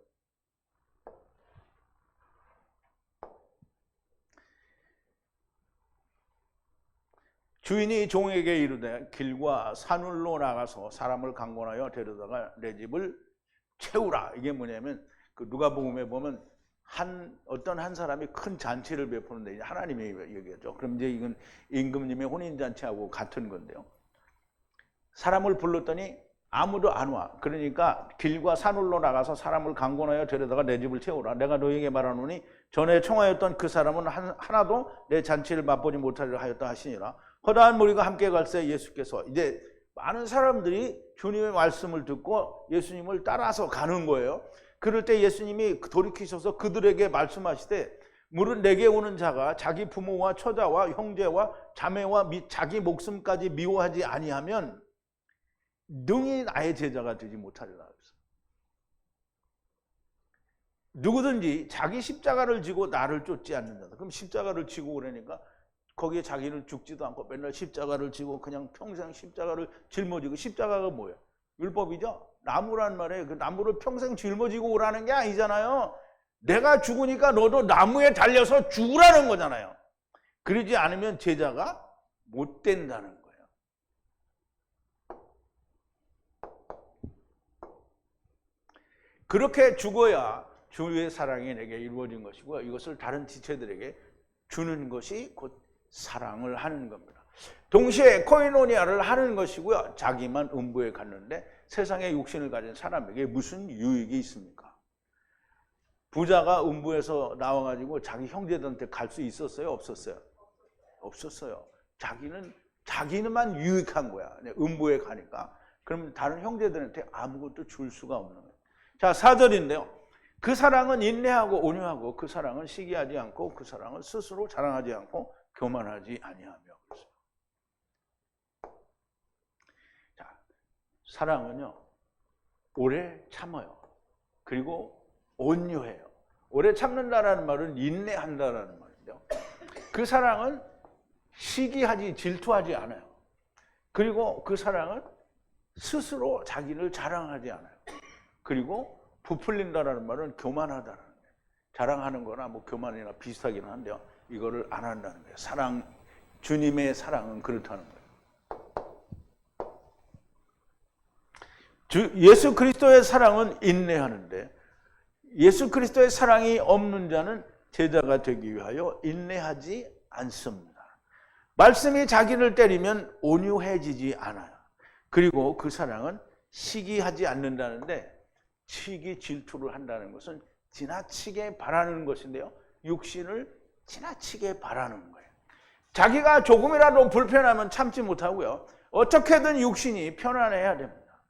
주인이 종에게 이르되 길과 산울로 나가서 사람을 강권하여 데려다가 내 집을 채우라. 이게 뭐냐면 그 누가복음에 보면 어떤 한 사람이 큰 잔치를 베푸는데 이제 하나님이 얘기하죠. 그럼 이제 이건 임금님의 혼인 잔치하고 같은 건데요. 사람을 불렀더니 아무도 안 와. 그러니까 길과 산울로 나가서 사람을 강권하여 데려다가 내 집을 채우라. 내가 너에게 말하노니 전에 청하였던 그 사람은 하나도 내 잔치를 맛보지 못하리라 하였다 하시니라. 허다한 무리가 함께 갈새 예수께서 이제 많은 사람들이 주님의 말씀을 듣고 예수님을 따라서 가는 거예요. 그럴 때 예수님이 돌이키셔서 그들에게 말씀하시되 무릇 내게 오는 자가 자기 부모와 처자와 형제와 자매와 자기 목숨까지 미워하지 아니하면 능히 나의 제자가 되지 못하리라. 누구든지 자기 십자가를 지고 나를 쫓지 않는 자다. 그럼 십자가를 지고 그러니까 거기에 자기는 죽지도 않고 맨날 십자가를 지고 그냥 평생 십자가를 짊어지고. 십자가가 뭐예요? 율법이죠. 나무란 말이에요. 그 나무를 평생 짊어지고 오라는 게 아니잖아요. 내가 죽으니까 너도 나무에 달려서 죽으라는 거잖아요. 그러지 않으면 제자가 못 된다는 거예요. 그렇게 죽어야 주의 사랑이 내게 이루어진 것이고 이것을 다른 지체들에게 주는 것이 곧 사랑을 하는 겁니다. 동시에 코이노니아를 하는 것이고요. 자기만 음부에 갔는데 세상의 육신을 가진 사람에게 무슨 유익이 있습니까? 부자가 음부에서 나와가지고 자기 형제들한테 갈 수 있었어요? 없었어요? 없었어요. 자기는만 유익한 거야. 음부에 가니까. 그럼 다른 형제들한테 아무것도 줄 수가 없는 거예요. 자, 4절인데요. 그 사랑은 인내하고 온유하고 그 사랑은 시기하지 않고 그 사랑은 스스로 자랑하지 않고 교만하지 아니하며. 자, 사랑은요 오래 참아요. 그리고 온유해요. 오래 참는다라는 말은 인내한다라는 말인데요. 그 사랑은 시기하지 질투하지 않아요. 그리고 그 사랑은 스스로 자기를 자랑하지 않아요. 그리고 부풀린다라는 말은 교만하다라는 거예요. 자랑하는 거나 뭐 교만이나 비슷하긴 한데요. 이거를 안 한다는 거예요. 주님의 사랑은 그렇다는 거예요. 예수 그리스도의 사랑은 인내하는데 예수 그리스도의 사랑이 없는 자는 제자가 되기 위하여 인내하지 않습니다. 말씀이 자기를 때리면 온유해지지 않아요. 그리고 그 사랑은 시기하지 않는다는데 시기 질투를 한다는 것은 지나치게 바라는 것인데요. 육신을 지나치게 바라는 거예요. 자기가 조금이라도 불편하면 참지 못하고요. 어떻게든 육신이 편안해야 됩니다.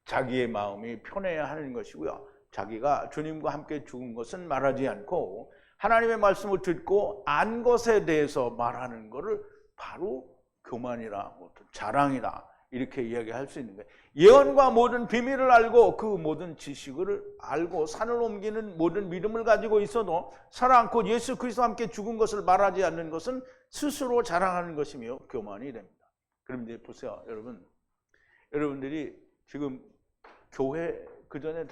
자기의 마음이 편해야 하는 것이고요. 자기가 주님과 함께 죽은 것은 말하지 않고 하나님의 말씀을 듣고 안 것에 대해서 말하는 것을 바로 교만이라 자랑이다 이렇게 이야기할 수 있는 거예요. 예언과 모든 비밀을 알고 그 모든 지식을 알고 산을 옮기는 모든 믿음을 가지고 있어도 살아않고 예수 그리스도와 함께 죽은 것을 말하지 않는 것은 스스로 자랑하는 것이며 교만이 됩니다. 그럼 이제 보세요. 여러분들이 지금 교회 그전에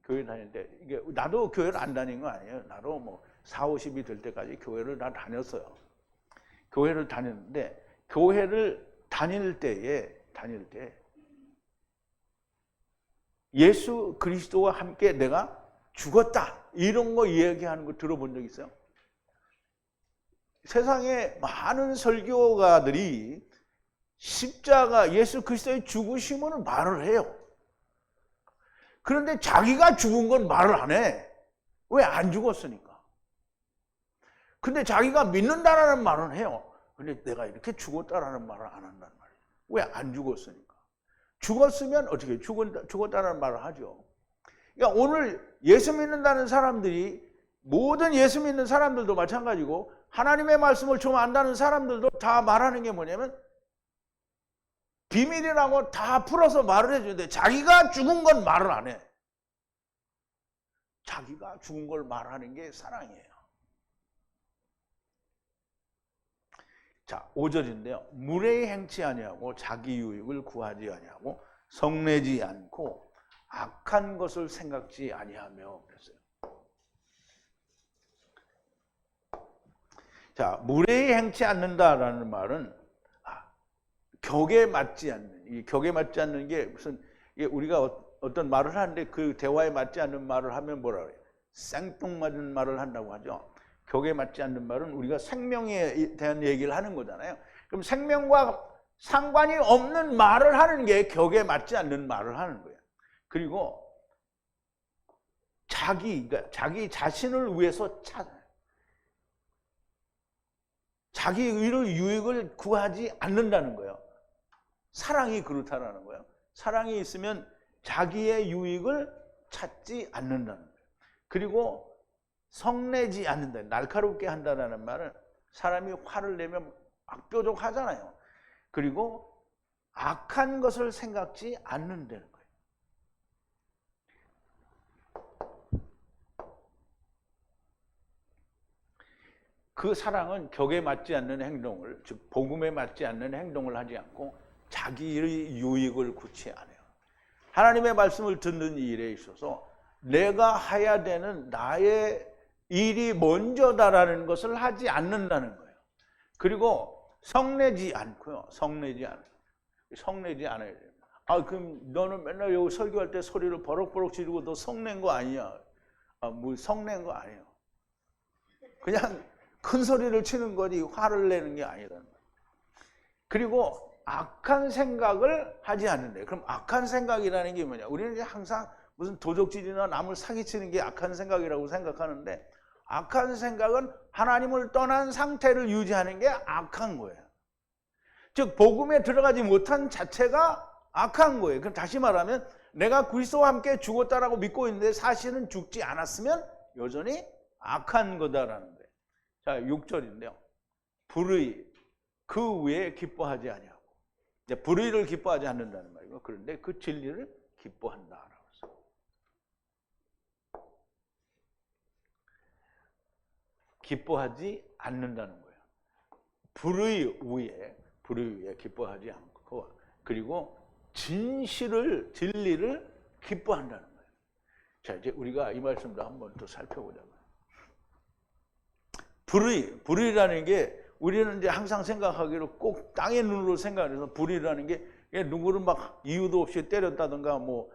교회 다닐 때 이게 나도 교회를 안 다닌 거 아니에요. 나도 뭐 40, 50이 될 때까지 교회를 다 다녔어요. 교회를 다녔는데 교회를 다닐 때 예수 그리스도와 함께 내가 죽었다 이런 거 이야기하는 거 들어본 적 있어요? 세상에 많은 설교가들이 십자가 예수 그리스도의 죽으심을 말을 해요. 그런데 자기가 죽은 건 말을 안 해. 왜? 안 죽었으니까. 근데 자기가 믿는다라는 말은 해요. 근데 내가 이렇게 죽었다라는 말을 안 한단 말이에요. 왜? 안 죽었으니까. 죽었으면 어떻게 죽었다라는 말을 하죠. 그러니까 오늘 예수 믿는다는 사람들이 모든 예수 믿는 사람들도 마찬가지고 하나님의 말씀을 좀 안다는 사람들도 다 말하는 게 뭐냐면 비밀이라고 다 풀어서 말을 해주는데 자기가 죽은 건 말을 안 해. 자기가 죽은 걸 말하는 게 사랑이에요. 자, 5절인데요. 무례히 행치 아니하고 자기 유익을 구하지 아니하고 성내지 않고 악한 것을 생각지 아니하며 그랬어요. 자, 무례히 행치 않는다라는 말은 격에 맞지 않는, 이 격에 맞지 않는 게 무슨, 이게 우리가 어떤 말을 하는데 그 대화에 맞지 않는 말을 하면 뭐라 그래요? 생뚱맞은 말을 한다고 하죠. 격에 맞지 않는 말은 우리가 생명에 대한 얘기를 하는 거잖아요. 그럼 생명과 상관이 없는 말을 하는 게 격에 맞지 않는 말을 하는 거예요. 그리고 그러니까 자기 자신을 위해서 자기 의를 유익을 구하지 않는다는 거예요. 사랑이 그렇다라는 거예요. 사랑이 있으면 자기의 유익을 찾지 않는다는 거예요. 그리고 성내지 않는다, 날카롭게 한다는 말은 사람이 화를 내면 악뾰족하잖아요. 그리고 악한 것을 생각지 않는다는 거예요. 그 사랑은 격에 맞지 않는 행동을, 즉 복음에 맞지 않는 행동을 하지 않고 자기의 유익을 구치 안 해요. 하나님의 말씀을 듣는 일에 있어서 내가 해야 되는 나의 일이 먼저다라는 것을 하지 않는다는 거예요. 그리고 성내지 않고요. 성내지 않아야 돼요. 그럼 너는 맨날 여기 설교할 때 소리를 버럭버럭 지르고 너 성낸 거 아니야? 뭐 성낸 거 아니에요. 그냥 큰 소리를 치는 거지 화를 내는 게 아니라는 거예요. 그리고 악한 생각을 하지 않는데, 그럼 악한 생각이라는 게 뭐냐? 우리는 이제 항상 무슨 도적질이나 남을 사기치는 게 악한 생각이라고 생각하는데, 악한 생각은 하나님을 떠난 상태를 유지하는 게 악한 거예요. 즉 복음에 들어가지 못한 자체가 악한 거예요. 그럼 다시 말하면 내가 그리스도와 함께 죽었다라고 믿고 있는데 사실은 죽지 않았으면 여전히 악한 거다라는 거예요. 자, 6절인데요. 불의, 그 외에 기뻐하지 아니하고. 불의를 기뻐하지 않는다는 말이고, 그런데 그 진리를 기뻐한다라고 해서. 기뻐하지 않는다는 거예요. 불의 위에 기뻐하지 않고, 그리고 진리를 기뻐한다는 거예요. 자, 이제 우리가 이 말씀도 한번 더 살펴보자고요. 불의라는 게 우리는 이제 항상 생각하기로 꼭 땅의 눈으로 생각해서 불의라는 게 누구를 막 이유도 없이 때렸다든가 뭐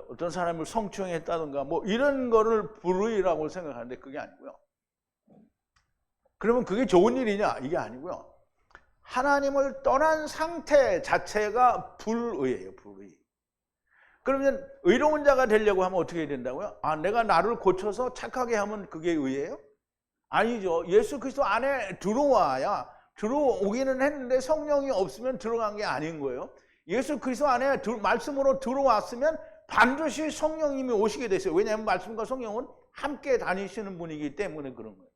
어떤 사람을 성추행했다든가 뭐 이런 거를 불의라고 생각하는데 그게 아니고요. 그러면 그게 좋은 일이냐? 이게 아니고요. 하나님을 떠난 상태 자체가 불의예요. 불의. 그러면 의로운 자가 되려고 하면 어떻게 해야 된다고요? 내가 나를 고쳐서 착하게 하면 그게 의예요? 아니죠. 예수 그리스도 안에 들어오기는 했는데 성령이 없으면 들어간 게 아닌 거예요. 예수 그리스도 안에 말씀으로 들어왔으면 반드시 성령님이 오시게 됐어요. 왜냐하면 말씀과 성령은 함께 다니시는 분이기 때문에 그런 거예요.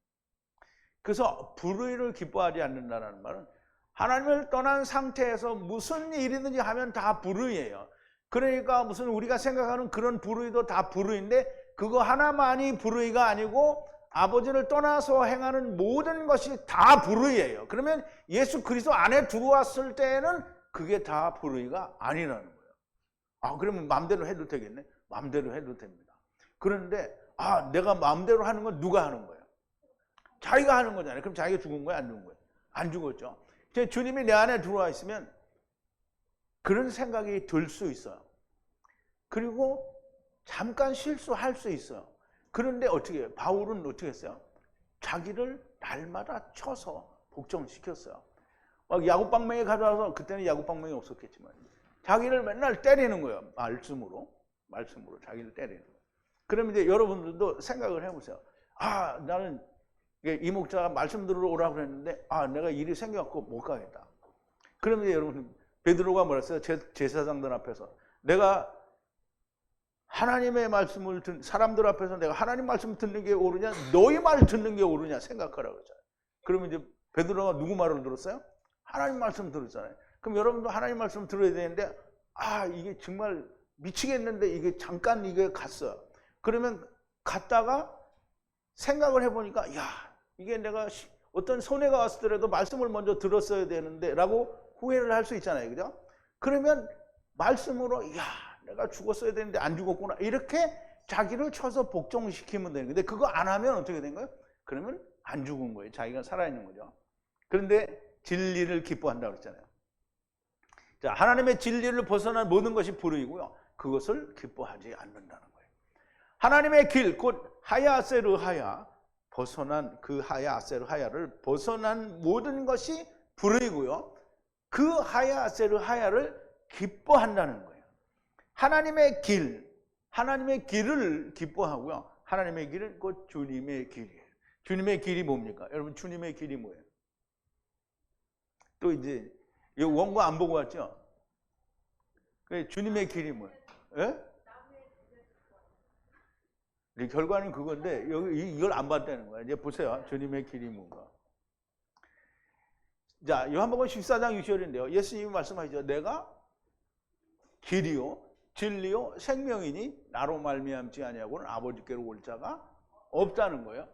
그래서 불의를 기뻐하지 않는다는 말은 하나님을 떠난 상태에서 무슨 일이든지 하면 다 불의예요. 그러니까 무슨 우리가 생각하는 그런 불의도 다 불의인데 그거 하나만이 불의가 아니고 아버지를 떠나서 행하는 모든 것이 다 불의예요. 그러면 예수 그리스도 안에 들어왔을 때는 그게 다 불의가 아니라는 거예요. 그러면 마음대로 해도 되겠네? 마음대로 해도 됩니다. 그런데 내가 마음대로 하는 건 누가 하는 거예요? 자기가 하는 거잖아요. 그럼 자기가 죽은 거예요? 안 죽은 거예요? 안 죽었죠. 주님이 내 안에 들어와 있으면 그런 생각이 들 수 있어요. 그리고 잠깐 실수할 수 있어요. 그런데 어떻게 해요? 바울은 어떻게 했어요? 자기를 날마다 쳐서 복종시켰어요. 막 야구방망이 가져와서, 그때는 야구방망이 없었겠지만 자기를 맨날 때리는 거예요. 말씀으로 자기를 때리는 거예요. 그러면 이제 여러분들도 생각을 해보세요. 나는 이 목자가 말씀 들으러 오라고 그랬는데 내가 일이 생겨갖고 못 가겠다. 그러면 이제 여러분 베드로가 뭐라 했어요? 제사장들 앞에서 내가 하나님의 말씀을 사람들 앞에서 내가 하나님 말씀 듣는 게 옳으냐 너희 말 듣는 게 옳으냐 생각하라고 그러잖아요. 그러면 이제 베드로가 누구 말을 들었어요? 하나님 말씀 들었잖아요. 그럼 여러분도 하나님 말씀 들어야 되는데 이게 정말 미치겠는데 이게 잠깐 이게 갔어요. 그러면 갔다가 생각을 해보니까 이게 내가 어떤 손해가 왔더라도 말씀을 먼저 들었어야 되는데 라고 후회를 할 수 있잖아요. 그죠? 그러면 말씀으로 내가 죽었어야 되는데 안 죽었구나 이렇게 자기를 쳐서 복종시키면 되는 건데 그거 안 하면 어떻게 된 거예요? 그러면 안 죽은 거예요. 자기가 살아있는 거죠. 그런데 진리를 기뻐한다고 그랬잖아요. 자, 하나님의 진리를 벗어난 모든 것이 불의이고요. 그것을 기뻐하지 않는다는 거예요. 하나님의 길, 곧 하야 아세르 하야, 벗어난 그 하야 아세르 하야를 벗어난 모든 것이 불의이고요. 그 하야 아세르 하야를 기뻐한다는 거예요. 하나님의 길을 기뻐하고요. 하나님의 길은 곧 주님의 길이에요. 주님의 길이 뭡니까? 여러분, 주님의 길이 뭐예요? 또 이제 이 원고 안 보고 왔죠? 주님의 길이 뭐예요? 예? 결과는 그건데 여기 이걸 안 봤다는 거야. 이제 보세요. 주님의 길이 뭔가. 자, 요한복음 14장 6절인데요. 예수님이 말씀하시죠. 내가 길이요 진리요 생명이니 나로 말미암지 아니하고는 아버지께로 올 자가 없다는 거예요.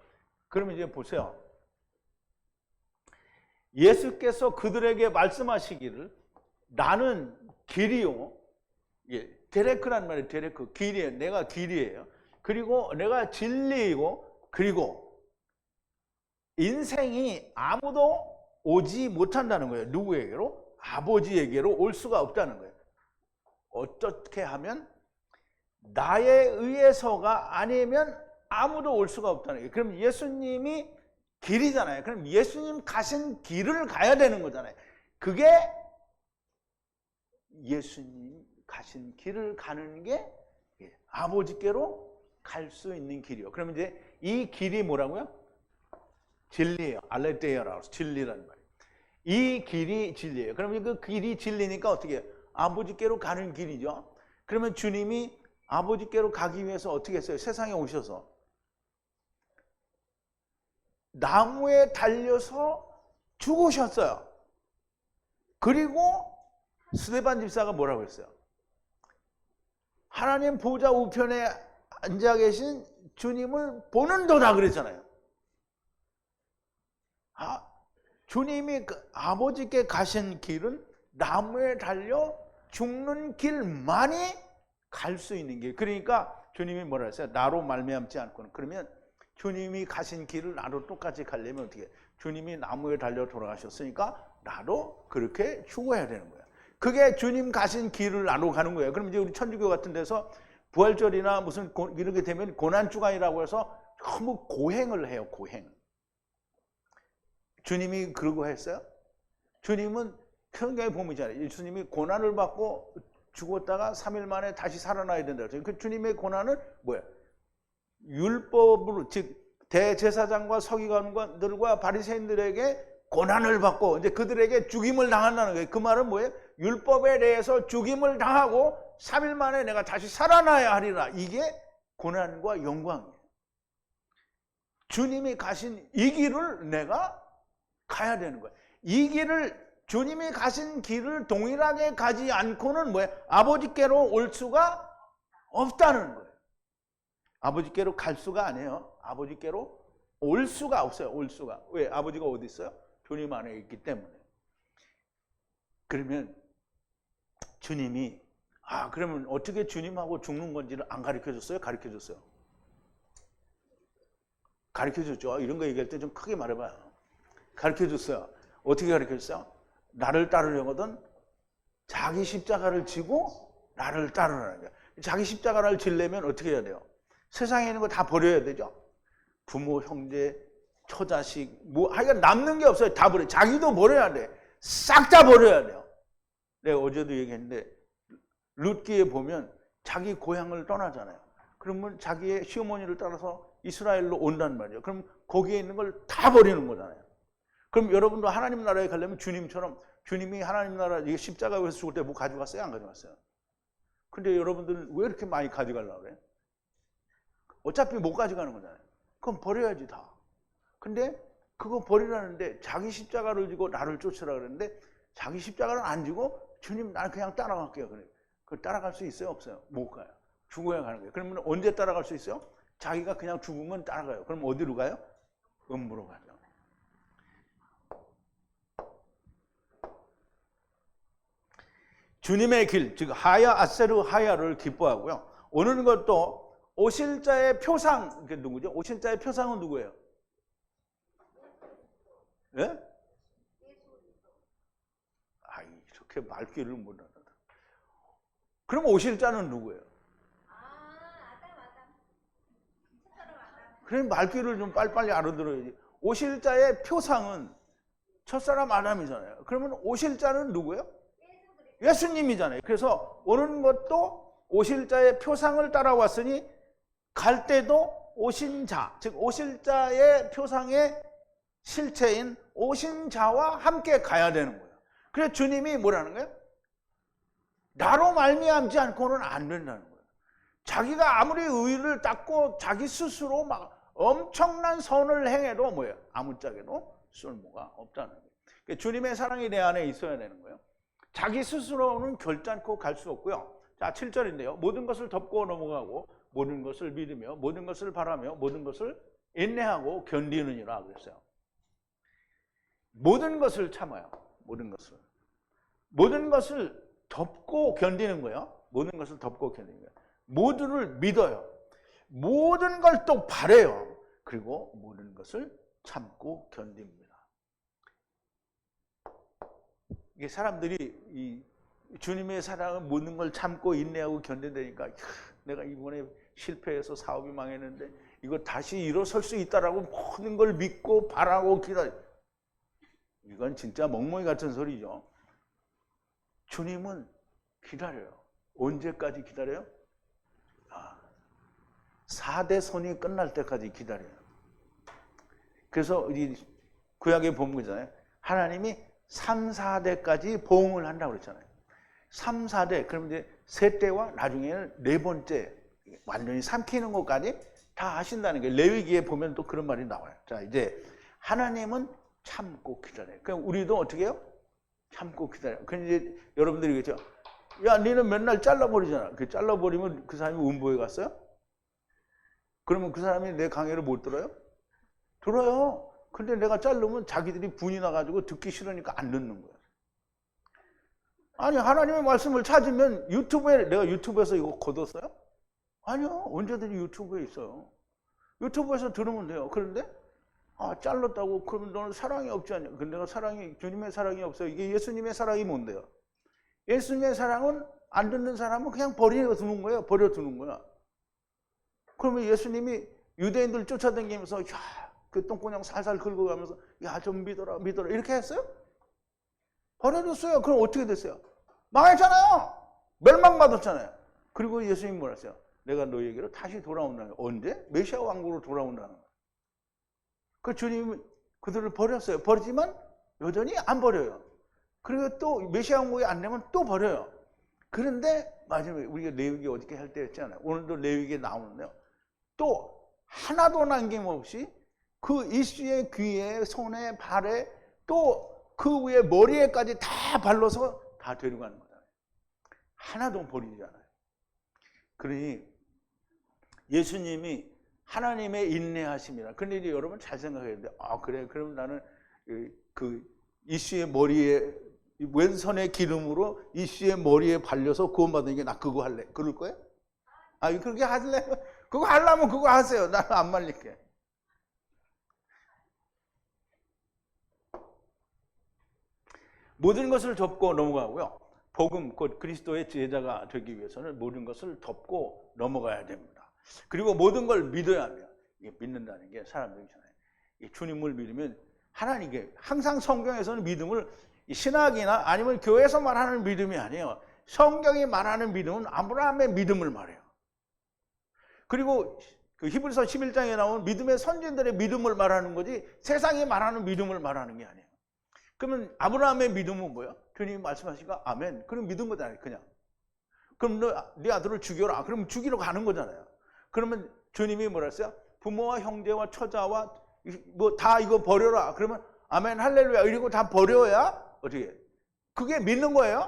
그러면 이제 보세요. 예수께서 그들에게 말씀하시기를 나는 길이요, 데레크란 말이에요. 데레크, 길이에요. 내가 길이에요. 그리고 내가 진리이고, 그리고 인생이 아무도 오지 못한다는 거예요. 누구에게로? 아버지에게로 올 수가 없다는 거예요. 어떻게 하면? 나에 의해서가 아니면 아무도 올 수가 없다는 거예요. 그럼 예수님이 길이잖아요. 그럼 예수님 가신 길을 가야 되는 거잖아요. 그게 예수님 가신 길을 가는 게 아버지께로 갈 수 있는 길이요. 그러면 이제 이 길이 뭐라고요? 진리예요. 알레테이아라고 진리라는 말이에요. 이 길이 진리예요. 그러면 그 길이 진리니까 어떻게 해요? 아버지께로 가는 길이죠. 그러면 주님이 아버지께로 가기 위해서 어떻게 했어요? 세상에 오셔서 나무에 달려서 죽으셨어요. 그리고 스데반 집사가 뭐라고 했어요? 하나님 보좌 우편에 앉아 계신 주님을 보는도다 그랬잖아요. 주님이 아버지께 가신 길은 나무에 달려 죽는 길만이 갈 수 있는 길. 그러니까 주님이 뭐라 했어요? 나로 말미암지 않고는. 그러면 주님이 가신 길을 나도 똑같이 가려면 어떻게 해요? 주님이 나무에 달려 돌아가셨으니까 나도 그렇게 죽어야 되는 거예요. 그게 주님 가신 길을 나도 가는 거예요. 그럼 이제 우리 천주교 같은 데서 부활절이나 무슨 이렇게 되면 고난주간이라고 해서 너무 고행을 해요. 고행. 주님이 그러고 했어요? 주님은 성경에 보면 있잖아요. 예수님이 고난을 받고 죽었다가 3일 만에 다시 살아나야 된다. 그 주님의 고난은 뭐야? 율법으로, 즉 대제사장과 서기관들과 바리새인들에게 고난을 받고 이제 그들에게 죽임을 당한다는 거예요. 그 말은 뭐예요? 율법에 대해서 죽임을 당하고 3일 만에 내가 다시 살아나야 하리라. 이게 고난과 영광이에요. 주님이 가신 이 길을 내가 가야 되는 거예요. 이 길을, 주님이 가신 길을 동일하게 가지 않고는 뭐예요? 아버지께로 올 수가 없다는 거예요. 아버지께로 갈 수가 아니에요. 아버지께로 올 수가 없어요. 올 수가. 왜? 아버지가 어디 있어요? 주님 안에 있기 때문에. 그러면 주님이 그러면 어떻게 주님하고 죽는 건지를 안 가르쳐줬어요? 가르쳐줬어요. 가르쳐줬죠. 이런 거 얘기할 때 좀 크게 말해봐요. 가르쳐줬어요. 어떻게 가르쳐줬어요? 나를 따르려거든 자기 십자가를 지고 나를 따르라는 거예요. 자기 십자가를 지려면 어떻게 해야 돼요? 세상에 있는 거 다 버려야 되죠. 부모, 형제, 처자식, 하여간 남는 게 없어요. 다 버려. 자기도 버려야 돼. 싹 다 버려야 돼요. 내가 어제도 얘기했는데 룻기에 보면 자기 고향을 떠나잖아요. 그러면 자기의 시어머니를 따라서 이스라엘로 온단 말이에요. 그럼 거기에 있는 걸 다 버리는 거잖아요. 그럼 여러분도 하나님 나라에 가려면 주님처럼, 주님이 하나님 나라 십자가에서 죽을 때 뭐 가져갔어요? 안 가져갔어요? 근데 여러분들은 왜 이렇게 많이 가져가려고 그래요? 어차피 못 가져가는 거잖아요. 그럼 버려야지 다. 근데 그거 버리라는데 자기 십자가를 지고 나를 쫓으라 그러는데 자기 십자가를 안 지고 주님 나는 그냥 따라갈게요. 그래. 그 따라갈 수 있어요? 없어요? 못 가요. 죽어야 가는 거예요. 그러면 언제 따라갈 수 있어요? 자기가 그냥 죽으면 따라가요. 그럼 어디로 가요? 음부로 가죠. 주님의 길, 즉 하야 아세르 하야를 기뻐하고요. 오는 것도 오실 자의 표상, 그게 누구죠? 오실 자의 표상은 누구예요? 예? 아, 이렇게 말귀를 못 알아. 그럼 오실 자는 누구예요? 그럼 말귀를 좀 빨리빨리 알아들어야지. 오실 자의 표상은 첫사람 아담이잖아요. 그러면 오실 자는 누구예요? 예수님이잖아요. 그래서 오는 것도 오실 자의 표상을 따라왔으니 갈 때도 오신 자, 즉 오실 자의 표상의 실체인 오신 자와 함께 가야 되는 거예요. 그래서 주님이 뭐라는 거예요? 나로 말미암지 않고는 안 된다는 거예요. 자기가 아무리 의를 닦고 자기 스스로 막 엄청난 선을 행해도 뭐예요? 아무짝에도 쓸모가 없다는 거예요. 그러니까 주님의 사랑이 내 안에 있어야 되는 거예요. 자기 스스로는 결단코 갈 수 없고요. 자, 7절인데요. 모든 것을 덮고 넘어가고 모든 것을 믿으며 모든 것을 바라며 모든 것을 인내하고 견디느니라 그랬어요. 모든 것을 참아요. 모든 것을 덮고 견디는 거예요. 모든 것을 덮고 견디는 거예요. 모두를 믿어요. 모든 걸 또 바래요. 그리고 모든 것을 참고 견딥니다. 이게 사람들이 이 주님의 사랑은 모든 걸 참고 인내하고 견딘다니까, 내가 이번에 실패해서 사업이 망했는데 이거 다시 일어설 수 있다라고 모든 걸 믿고 바라고 기다려. 이건 진짜 멍멍이 같은 소리죠. 주님은 기다려요. 언제까지 기다려요? 4대 손이 끝날 때까지 기다려요. 그래서 이 구약에 보면 그잖아요. 하나님이 3, 4대까지 보응을 한다고 그랬잖아요. 3, 4대, 그럼 이제 세 때와 나중에는 네 번째 완전히 삼키는 것까지 다 하신다는 게 레위기에 보면 또 그런 말이 나와요. 자, 이제 하나님은 참고 기다려요. 그럼 우리도 어떻게 해요? 참고 기다려요. 근데 이제 여러분들이 그렇죠. 야, 니는 맨날 잘라버리잖아. 그 잘라버리면 그 사람이 음보에 갔어요? 그러면 그 사람이 내 강의를 못 들어요? 들어요. 근데 내가 자르면 자기들이 분이 나가지고 듣기 싫으니까 안 듣는 거야. 아니, 하나님의 말씀을 찾으면 유튜브에, 내가 유튜브에서 이거 거뒀어요? 아니요. 언제든지 유튜브에 있어요. 유튜브에서 들으면 돼요. 그런데 잘랐다고 그러면 너는 사랑이 없지 않냐? 근데 내가 주님의 사랑이 없어요. 이게 예수님의 사랑이 뭔데요? 예수님의 사랑은 안 듣는 사람은 그냥 버려두는 거예요. 버려두는 거야. 그러면 예수님이 유대인들 쫓아다니면서 그 똥구녕 살살 긁어가면서 좀 믿어라 이렇게 했어요? 버려줬어요. 그럼 어떻게 됐어요? 망했잖아요. 멸망받았잖아요. 그리고 예수님이 뭐라 했어요? 내가 너희에게로 다시 돌아온다는 거예요. 언제? 메시아 왕국으로 돌아온다는 거예요. 그 주님이 그들을 버렸어요. 버리지만 여전히 안 버려요. 그리고 또 메시아 왕국이 안 되면 또 버려요. 그런데 마지막에 우리가 레위기 어떻게 할 때 했잖아요. 오늘도 레위기에 나오는데요. 또 하나도 남김없이 그 이수의 귀에, 손에, 발에, 또 그 위에 머리에까지 다 발라서 다 데려가는 거잖아요. 하나도 버리지 않아요. 그러니 예수님이 하나님의 인내하심이라. 근데 이제 여러분 잘 생각해야 돼요. 그래, 그럼 나는 그 이수의 머리에, 왼손의 기름으로 이수의 머리에 발려서 구원받으니까 나 그거 할래. 그럴 거예요? 그렇게 할래? 그거 하려면 그거 하세요. 나는 안 말릴게. 모든 것을 덮고 넘어가고요. 복음, 곧 그리스도의 제자가 되기 위해서는 모든 것을 덮고 넘어가야 됩니다. 그리고 모든 걸 믿어야 합니다. 이게 믿는다는 게 사람들이잖아요. 주님을 믿으면 하나님께, 항상 성경에서는 믿음을 신학이나 아니면 교회에서 말하는 믿음이 아니에요. 성경이 말하는 믿음은 아브라함의 믿음을 말해요. 그리고 그 히브리서 11장에 나온 믿음의 선진들의 믿음을 말하는 거지 세상이 말하는 믿음을 말하는 게 아니에요. 그러면 아브라함의 믿음은 뭐예요? 주님이 말씀하시니까 아멘. 그럼 믿은 거잖아요. 그냥. 그럼 네 아들을 죽여라. 그럼 죽이러 가는 거잖아요. 그러면 주님이 뭐라 했어요? 부모와 형제와 처자와 뭐 다 이거 버려라. 그러면 아멘 할렐루야 이러고 다 버려야 어떻게? 그게 믿는 거예요?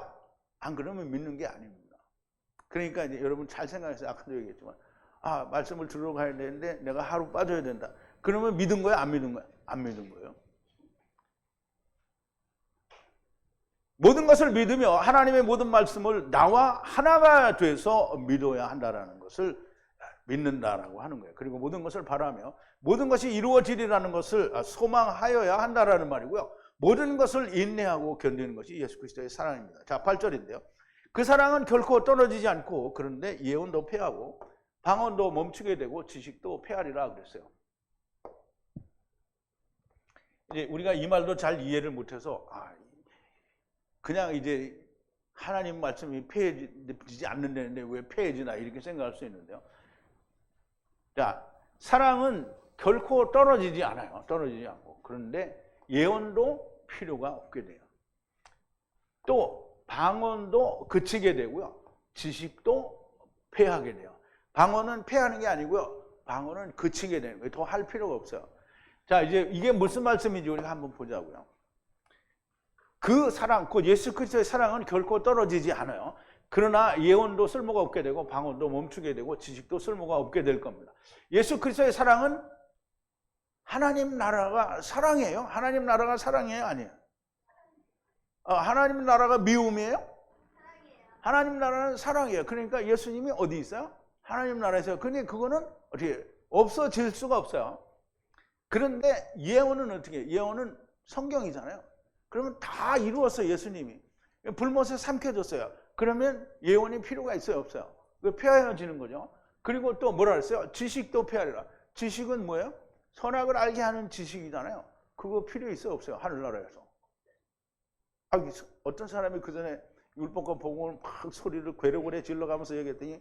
안 그러면 믿는 게 아닙니다. 그러니까 이제 여러분 잘 생각해서 아까도 얘기했지만 말씀을 들으러 가야 되는데 내가 하루 빠져야 된다. 그러면 믿은 거야? 안 믿은 거야? 안 믿은 거예요. 모든 것을 믿으며 하나님의 모든 말씀을 나와 하나가 돼서 믿어야 한다는 것을 믿는다라고 하는 거예요. 그리고 모든 것을 바라며 모든 것이 이루어지리라는 것을 소망하여야 한다라는 말이고요. 모든 것을 인내하고 견디는 것이 예수 그리스도의 사랑입니다. 자, 8절인데요. 그 사랑은 결코 떨어지지 않고 그런데 예언도 패하고 방언도 멈추게 되고 지식도 패하리라 그랬어요. 이제 우리가 이 말도 잘 이해를 못해서 그냥 이제 하나님 말씀이 패해지지 않는다는데 왜 패해지나 이렇게 생각할 수 있는데요. 자, 사랑은 결코 떨어지지 않아요. 떨어지지 않고. 그런데 예언도 필요가 없게 돼요. 또 방언도 그치게 되고요. 지식도 패하게 돼요. 방언은 패하는 게 아니고요. 방언은 그치게 되는 거예요. 더 할 필요가 없어요. 자, 이제 이게 무슨 말씀인지 우리가 한번 보자고요. 그 사랑, 그 예수 그리스도의 사랑은 결코 떨어지지 않아요. 그러나 예언도 쓸모가 없게 되고 방언도 멈추게 되고 지식도 쓸모가 없게 될 겁니다. 예수 그리스도의 사랑은 하나님 나라가 사랑이에요? 하나님 나라가 사랑이에요? 아니에요? 하나님 나라가 미움이에요? 하나님 나라는 사랑이에요. 그러니까 예수님이 어디 있어요? 하나님 나라에서. 근데 그거는 어떻게 없어질 수가 없어요. 그런데 예언은 어떻게 해요? 예언은 성경이잖아요. 그러면 다 이루었어요. 예수님이. 불못에 삼켜졌어요. 그러면 예언이 필요가 있어요? 없어요? 폐하여지는 거죠. 그리고 또 뭐라 그랬어요? 지식도 폐하리라. 지식은 뭐예요? 선악을 알게 하는 지식이잖아요. 그거 필요 있어요? 없어요? 하늘나라에서. 어떤 사람이 그 전에 율법과 복음을 막 소리를 괴로고래 질러가면서 얘기했더니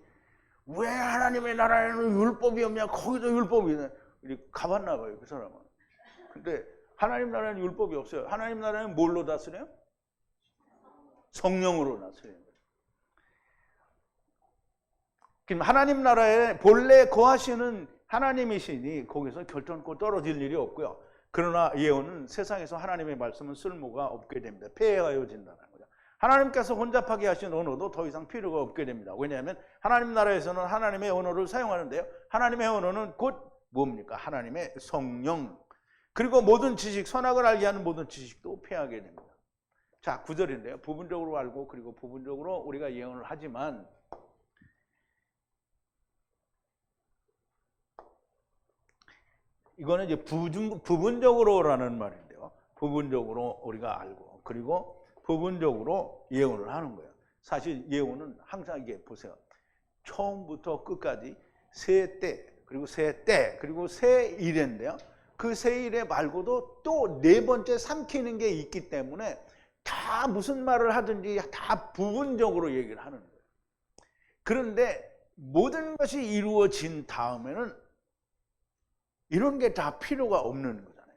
왜 하나님의 나라에는 율법이 없냐? 거기도 율법이 있네. 이렇게 가봤나 봐요, 그 사람은. 근데 하나님 나라에는 율법이 없어요. 하나님 나라는 뭘로 다스려요? 성령으로 다스려요. 그럼 하나님 나라에 본래 거하시는 하나님이시니 거기서 결단코 떨어질 일이 없고요. 그러나 예언은 세상에서 하나님의 말씀은 쓸모가 없게 됩니다. 폐해하여진다는 거죠. 하나님께서 혼잡하게 하신 언어도 더 이상 필요가 없게 됩니다. 왜냐하면 하나님 나라에서는 하나님의 언어를 사용하는데요. 하나님의 언어는 곧 뭡니까? 하나님의 성령. 그리고 모든 지식, 선악을 알게 하는 모든 지식도 폐하게 됩니다. 자, 9절인데요. 부분적으로 알고 그리고 부분적으로 우리가 예언을 하지만 이거는 이제 부분적으로라는 말인데요. 부분적으로 우리가 알고 그리고 부분적으로 예언을 하는 거예요. 사실 예언은 항상 이게 보세요. 처음부터 끝까지 세 때, 그리고 세 때, 그리고 세 일인데요. 그 세 일에 말고도 또 네 번째 삼키는 게 있기 때문에 다 무슨 말을 하든지 다 부분적으로 얘기를 하는 거예요. 그런데 모든 것이 이루어진 다음에는 이런 게 다 필요가 없는 거잖아요.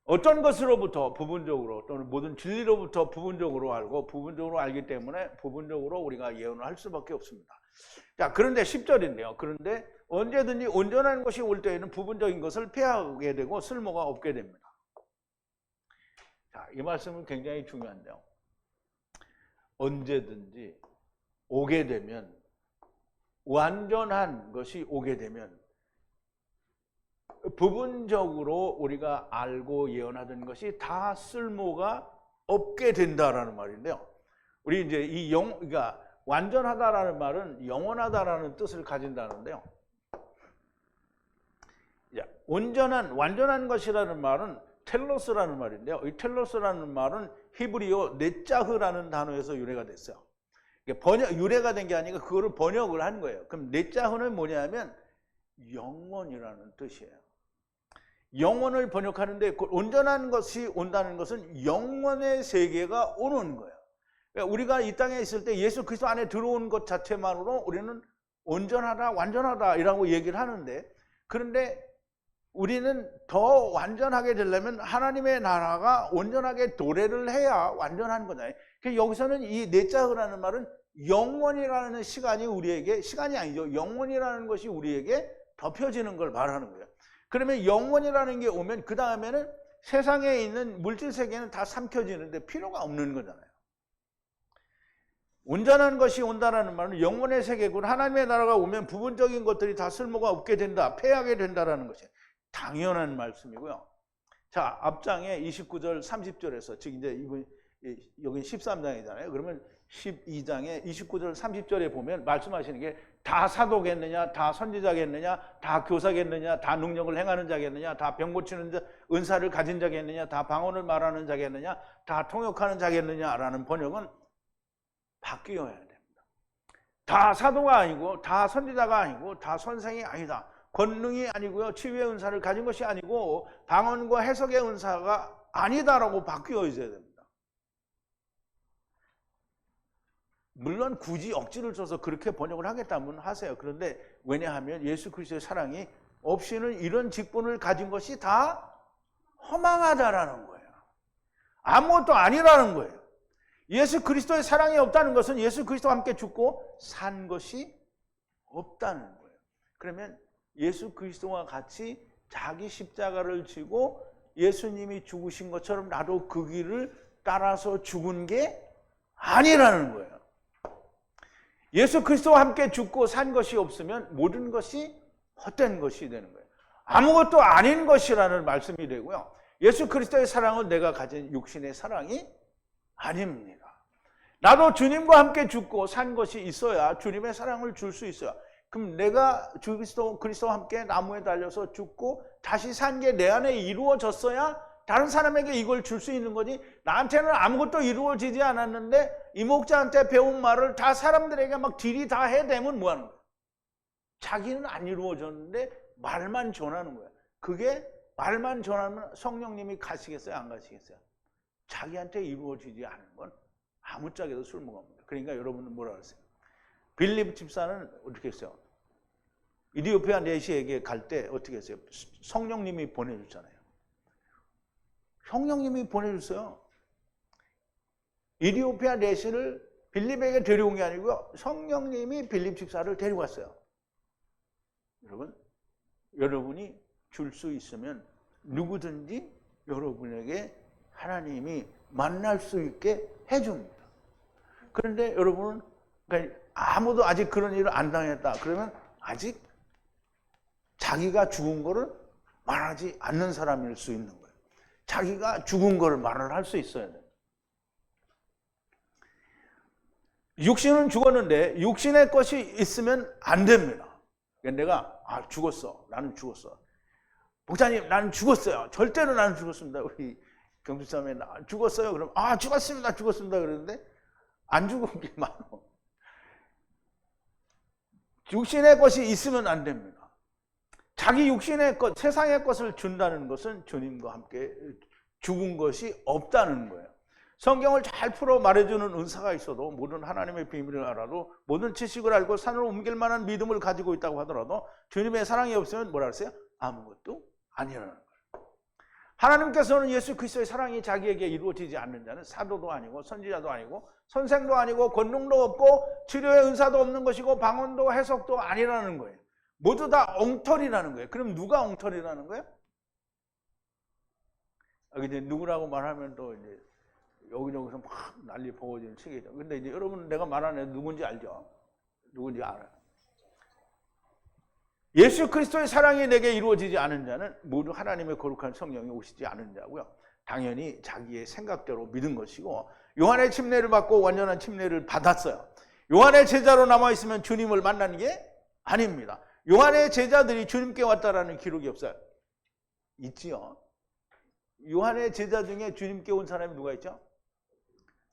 어떤 것으로부터 부분적으로 또는 모든 진리로부터 부분적으로 알고 부분적으로 알기 때문에 부분적으로 우리가 예언을 할 수밖에 없습니다. 자, 그런데 10절인데요. 그런데 언제든지 온전한 것이 올 때에는 부분적인 것을 폐하게 되고 쓸모가 없게 됩니다. 자, 이 말씀은 굉장히 중요한데요. 언제든지 오게 되면, 완전한 것이 오게 되면 부분적으로 우리가 알고 예언하던 것이 다 쓸모가 없게 된다라는 말인데요. 우리 이제 그러니까 완전하다라는 말은 영원하다라는 뜻을 가진다는데요. 완전한 것이라는 말은 텔로스라는 말인데요. 이 텔로스라는 말은 히브리어 네짜흐라는 단어에서 유래가 됐어요. 유래가 된 게 아니고 그거를 번역을 한 거예요. 그럼 네짜흐는 뭐냐면 영원이라는 뜻이에요. 영원을 번역하는데 온전한 것이 온다는 것은 영원의 세계가 오는 거예요. 그러니까 우리가 이 땅에 있을 때 예수 그리스도 안에 들어온 것 자체만으로 우리는 온전하다, 완전하다라고 얘기를 하는데, 그런데 우리는 더 완전하게 되려면 하나님의 나라가 온전하게 도래를 해야 완전한 거잖아요. 그러니까 여기서는 이 네짜흐라는 말은 영원이라는 시간이 아니죠. 영원이라는 것이 우리에게 덮여지는 걸 말하는 거예요. 그러면 영원이라는 게 오면 그 다음에는 세상에 있는 물질 세계는 다 삼켜지는데 필요가 없는 거잖아요. 온전한 것이 온다는 말은 영원의 세계군, 하나님의 나라가 오면 부분적인 것들이 다 쓸모가 없게 된다, 폐하게 된다라는 것이 당연한 말씀이고요. 자, 앞장에 29절, 30절에서 즉 이제 여기 13장이잖아요. 그러면 12장에 29절 30절에 보면 말씀하시는 게 다 사도겠느냐, 다 선지자겠느냐, 다 교사겠느냐, 다 능력을 행하는 자겠느냐, 다 병 고치는 자, 은사를 가진 자겠느냐, 다 방언을 말하는 자겠느냐, 다 통역하는 자겠느냐라는 번역은 바뀌어야 됩니다. 다 사도가 아니고, 다 선지자가 아니고, 다 선생이 아니다. 권능이 아니고요, 치유의 은사를 가진 것이 아니고, 방언과 해석의 은사가 아니다라고 바뀌어 있어야 됩니다. 물론 굳이 억지를 써서 그렇게 번역을 하겠다면 하세요. 그런데 왜냐하면 예수 그리스도의 사랑이 없이는 이런 직분을 가진 것이 다 허망하다라는 거예요. 아무것도 아니라는 거예요. 예수 그리스도의 사랑이 없다는 것은 예수 그리스도와 함께 죽고 산 것이 없다는 거예요. 그러면 예수 그리스도와 같이 자기 십자가를 지고 예수님이 죽으신 것처럼 나도 그 길을 따라서 죽은 게 아니라는 거예요. 예수 그리스도와 함께 죽고 산 것이 없으면 모든 것이 헛된 것이 되는 거예요. 아무것도 아닌 것이라는 말씀이 되고요. 예수 그리스도의 사랑은 내가 가진 육신의 사랑이 아닙니다. 나도 주님과 함께 죽고 산 것이 있어야 주님의 사랑을 줄 수 있어요. 그럼 내가 그리스도와 함께 나무에 달려서 죽고 다시 산 게 내 안에 이루어졌어야 다른 사람에게 이걸 줄 수 있는 거지. 나한테는 아무것도 이루어지지 않았는데 이 목자한테 배운 말을 다 사람들에게 막 딜이 다 해대면 뭐하는 거야? 자기는 안 이루어졌는데 말만 전하는 거야. 그게 말만 전하면 성령님이 가시겠어요? 안 가시겠어요? 자기한테 이루어지지 않은 건 아무짝에도 쓸모없습니다. 그러니까 여러분은 뭐라 그러세요? 빌립 집사는 어떻게 했어요? 이디오피아 내시에게 갈 때 어떻게 했어요? 성령님이 보내줬잖아요. 성령님이 보내줬어요. 이디오피아 내시를 빌립에게 데려온 게 아니고요. 성령님이 빌립 집사를 데려갔어요. 여러분이 줄 수 있으면 누구든지 여러분에게 하나님이 만날 수 있게 해줍니다. 그런데 여러분은 아무도 아직 그런 일을 안 당했다. 그러면 아직 자기가 죽은 거를 말하지 않는 사람일 수 있는 거예요. 자기가 죽은 거를 말을 할 수 있어야 돼요. 육신은 죽었는데 육신의 것이 있으면 안 됩니다. 내가 죽었어. 나는 죽었어. 목사님 나는 죽었어요. 절대로 나는 죽었습니다. 우리 경주사람에 죽었어요. 그럼 죽었습니다. 죽었습니다. 그러는데 안 죽은 게 많아. 육신의 것이 있으면 안 됩니다. 자기 육신의 것, 세상의 것을 준다는 것은 주님과 함께 죽은 것이 없다는 거예요. 성경을 잘 풀어 말해주는 은사가 있어도 모든 하나님의 비밀을 알아도 모든 지식을 알고 산을 옮길 만한 믿음을 가지고 있다고 하더라도 주님의 사랑이 없으면 뭐라 그랬어요? 아무것도 아니라는 거예요. 하나님께서는 예수 그리스도의 사랑이 자기에게 이루어지지 않는 자는 사도도 아니고 선지자도 아니고 선생도 아니고 권능도 없고 치료의 은사도 없는 것이고 방언도 해석도 아니라는 거예요. 모두 다 엉터리라는 거예요. 그럼 누가 엉터리라는 거예요? 이제 누구라고 말하면 또 이제 여기저기서 막 난리 버거지는 책이죠. 근데 이제 여러분 내가 말하는 애 누군지 알죠? 누군지 알아요. 예수 그리스도의 사랑이 내게 이루어지지 않은 자는 모두 하나님의 거룩한 성령이 오시지 않은 자고요. 당연히 자기의 생각대로 믿은 것이고 요한의 침례를 받고 완전한 침례를 받았어요. 요한의 제자로 남아있으면 주님을 만나는 게 아닙니다. 요한의 제자들이 주님께 왔다라는 기록이 없어요. 있지요. 요한의 제자 중에 주님께 온 사람이 누가 있죠?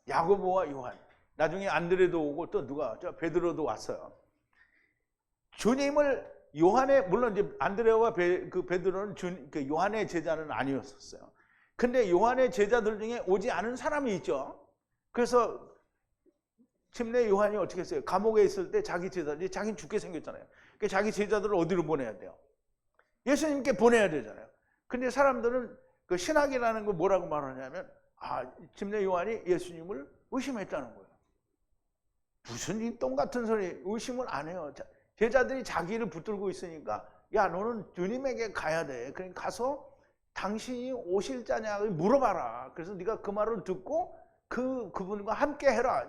야고보와 요한. 나중에 안드레도 오고 또 누가 왔죠? 베드로도 왔어요. 주님을 요한의 물론 이제 안드레와 베드로는 그 요한의 제자는 아니었었어요. 근데 요한의 제자들 중에 오지 않은 사람이 있죠. 그래서 침례 요한이 어떻게 했어요? 감옥에 있을 때 자기 제자들이 자기는 죽게 생겼잖아요. 그러니까 자기 제자들을 어디로 보내야 돼요? 예수님께 보내야 되잖아요. 근데 사람들은 그 신학이라는 걸 뭐라고 말하냐면 침례 요한이 예수님을 의심했다는 거예요. 무슨 이 똥 같은 소리, 의심을 안 해요. 제자들이 자기를 붙들고 있으니까 야 너는 주님에게 가야 돼. 그러니까 가서 당신이 오실 자냐 물어봐라. 그래서 네가 그 말을 듣고 그분과 함께 해라.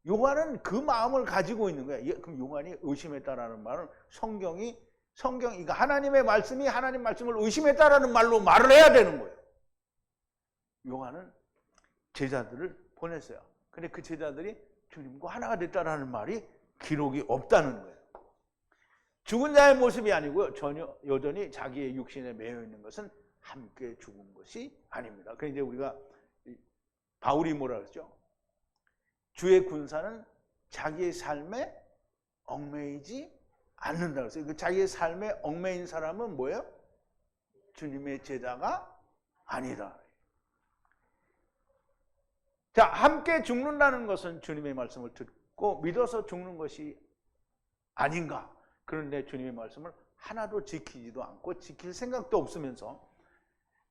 요한은 그 마음을 가지고 있는 거야. 그럼 요한이 의심했다라는 말은 성경이 그러니까 하나님의 말씀이 하나님 말씀을 의심했다라는 말로 말을 해야 되는 거예요. 요한은 제자들을 보냈어요. 근데 그 제자들이 주님과 하나가 됐다라는 말이 기록이 없다는 거예요. 죽은 자의 모습이 아니고요. 전혀 여전히 자기의 육신에 매여 있는 것은 함께 죽은 것이 아닙니다. 그래서 이제 우리가 바울이 뭐라 그랬죠? 주의 군사는 자기의 삶에 얽매이지 않는다 그랬어요. 그 자기의 삶에 얽매인 사람은 뭐예요? 주님의 제자가 아니다. 자, 함께 죽는다는 것은 주님의 말씀을 듣고 믿어서 죽는 것이 아닌가? 그런데 주님의 말씀을 하나도 지키지도 않고 지킬 생각도 없으면서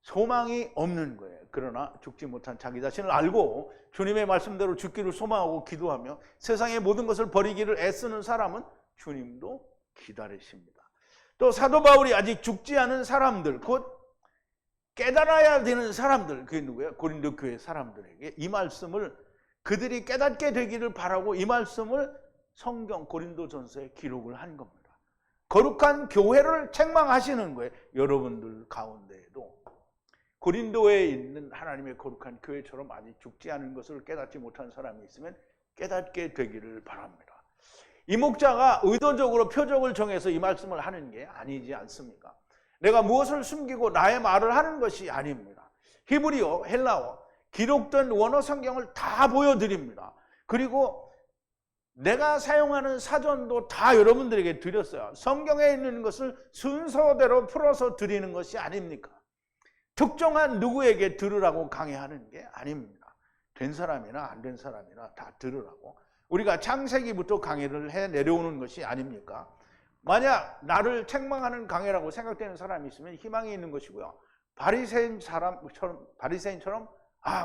소망이 없는 거예요. 그러나 죽지 못한 자기 자신을 알고 주님의 말씀대로 죽기를 소망하고 기도하며 세상의 모든 것을 버리기를 애쓰는 사람은 주님도 기다리십니다. 또 사도 바울이 아직 죽지 않은 사람들, 곧 깨달아야 되는 사람들, 그게 누구예요? 고린도 교회 사람들에게 이 말씀을 그들이 깨닫게 되기를 바라고 이 말씀을 성경 고린도전서에 기록을 한 겁니다. 거룩한 교회를 책망하시는 거예요. 여러분들 가운데에도 고린도에 있는 하나님의 거룩한 교회처럼 아직 죽지 않은 것을 깨닫지 못한 사람이 있으면 깨닫게 되기를 바랍니다. 이 목자가 의도적으로 표적을 정해서 이 말씀을 하는 게 아니지 않습니까? 내가 무엇을 숨기고 나의 말을 하는 것이 아닙니다. 히브리어, 헬라어, 기록된 원어 성경을 다 보여드립니다. 그리고 내가 사용하는 사전도 다 여러분들에게 드렸어요. 성경에 있는 것을 순서대로 풀어서 드리는 것이 아닙니까? 특정한 누구에게 들으라고 강의하는 게 아닙니다. 된 사람이나 안 된 사람이나 다 들으라고. 우리가 창세기부터 강의를 해 내려오는 것이 아닙니까? 만약 나를 책망하는 강의라고 생각되는 사람이 있으면 희망이 있는 것이고요. 바리새인처럼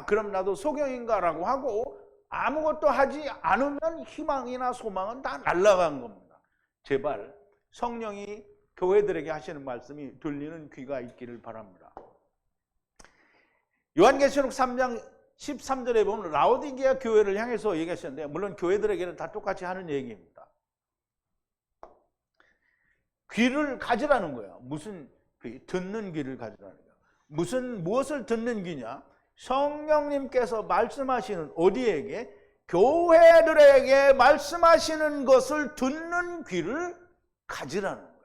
그럼 나도 소경인가라고 하고 아무것도 하지 않으면 희망이나 소망은 다 날아간 겁니다. 제발 성령이 교회들에게 하시는 말씀이 들리는 귀가 있기를 바랍니다. 요한계시록 3장 13절에 보면 라오디게아 교회를 향해서 얘기하셨는데 물론 교회들에게는 다 똑같이 하는 얘기입니다. 귀를 가지라는 거예요. 무슨 귀? 듣는 귀를 가지라는 거예요. 무엇을 듣는 귀냐? 성령님께서 말씀하시는 어디에게? 교회들에게 말씀하시는 것을 듣는 귀를 가지라는 거예요.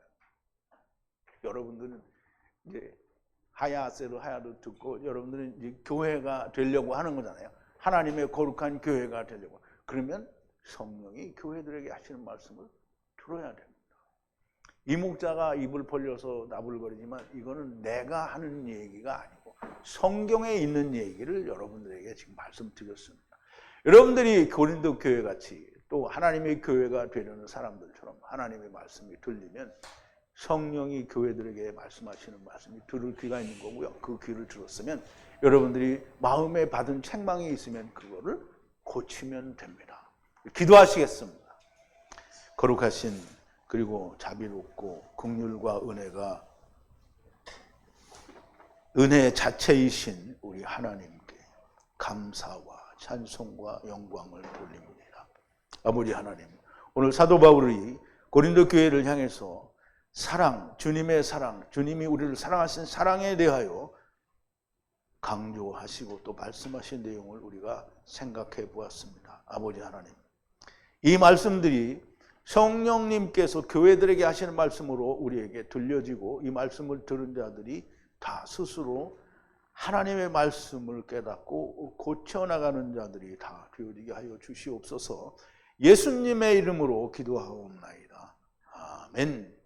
여러분들은 이제 하야도 듣고 여러분들은 이제 교회가 되려고 하는 거잖아요. 하나님의 거룩한 교회가 되려고. 그러면 성령이 교회들에게 하시는 말씀을 들어야 됩니다. 이 목자가 입을 벌려서 나불거리지만 이거는 내가 하는 얘기가 아니고 성경에 있는 얘기를 여러분들에게 지금 말씀드렸습니다. 여러분들이 고린도 교회 같이 또 하나님의 교회가 되려는 사람들처럼 하나님의 말씀이 들리면 성령이 교회들에게 말씀하시는 말씀이 들을 귀가 있는 거고요. 그 귀를 들었으면 여러분들이 마음에 받은 책망이 있으면 그거를 고치면 됩니다. 기도하시겠습니다. 거룩하신 그리고 자비롭고 긍휼과 은혜가 은혜 자체이신 우리 하나님께 감사와 찬송과 영광을 돌립니다. 아버지 하나님, 오늘 사도 바울이 고린도 교회를 향해서 사랑, 주님의 사랑, 주님이 우리를 사랑하신 사랑에 대하여 강조하시고 또 말씀하신 내용을 우리가 생각해 보았습니다. 아버지 하나님, 이 말씀들이 성령님께서 교회들에게 하시는 말씀으로 우리에게 들려지고 이 말씀을 들은 자들이 다 스스로 하나님의 말씀을 깨닫고 고쳐나가는 자들이 다 되어지게 하여 주시옵소서. 예수님의 이름으로 기도하옵나이다. 아멘.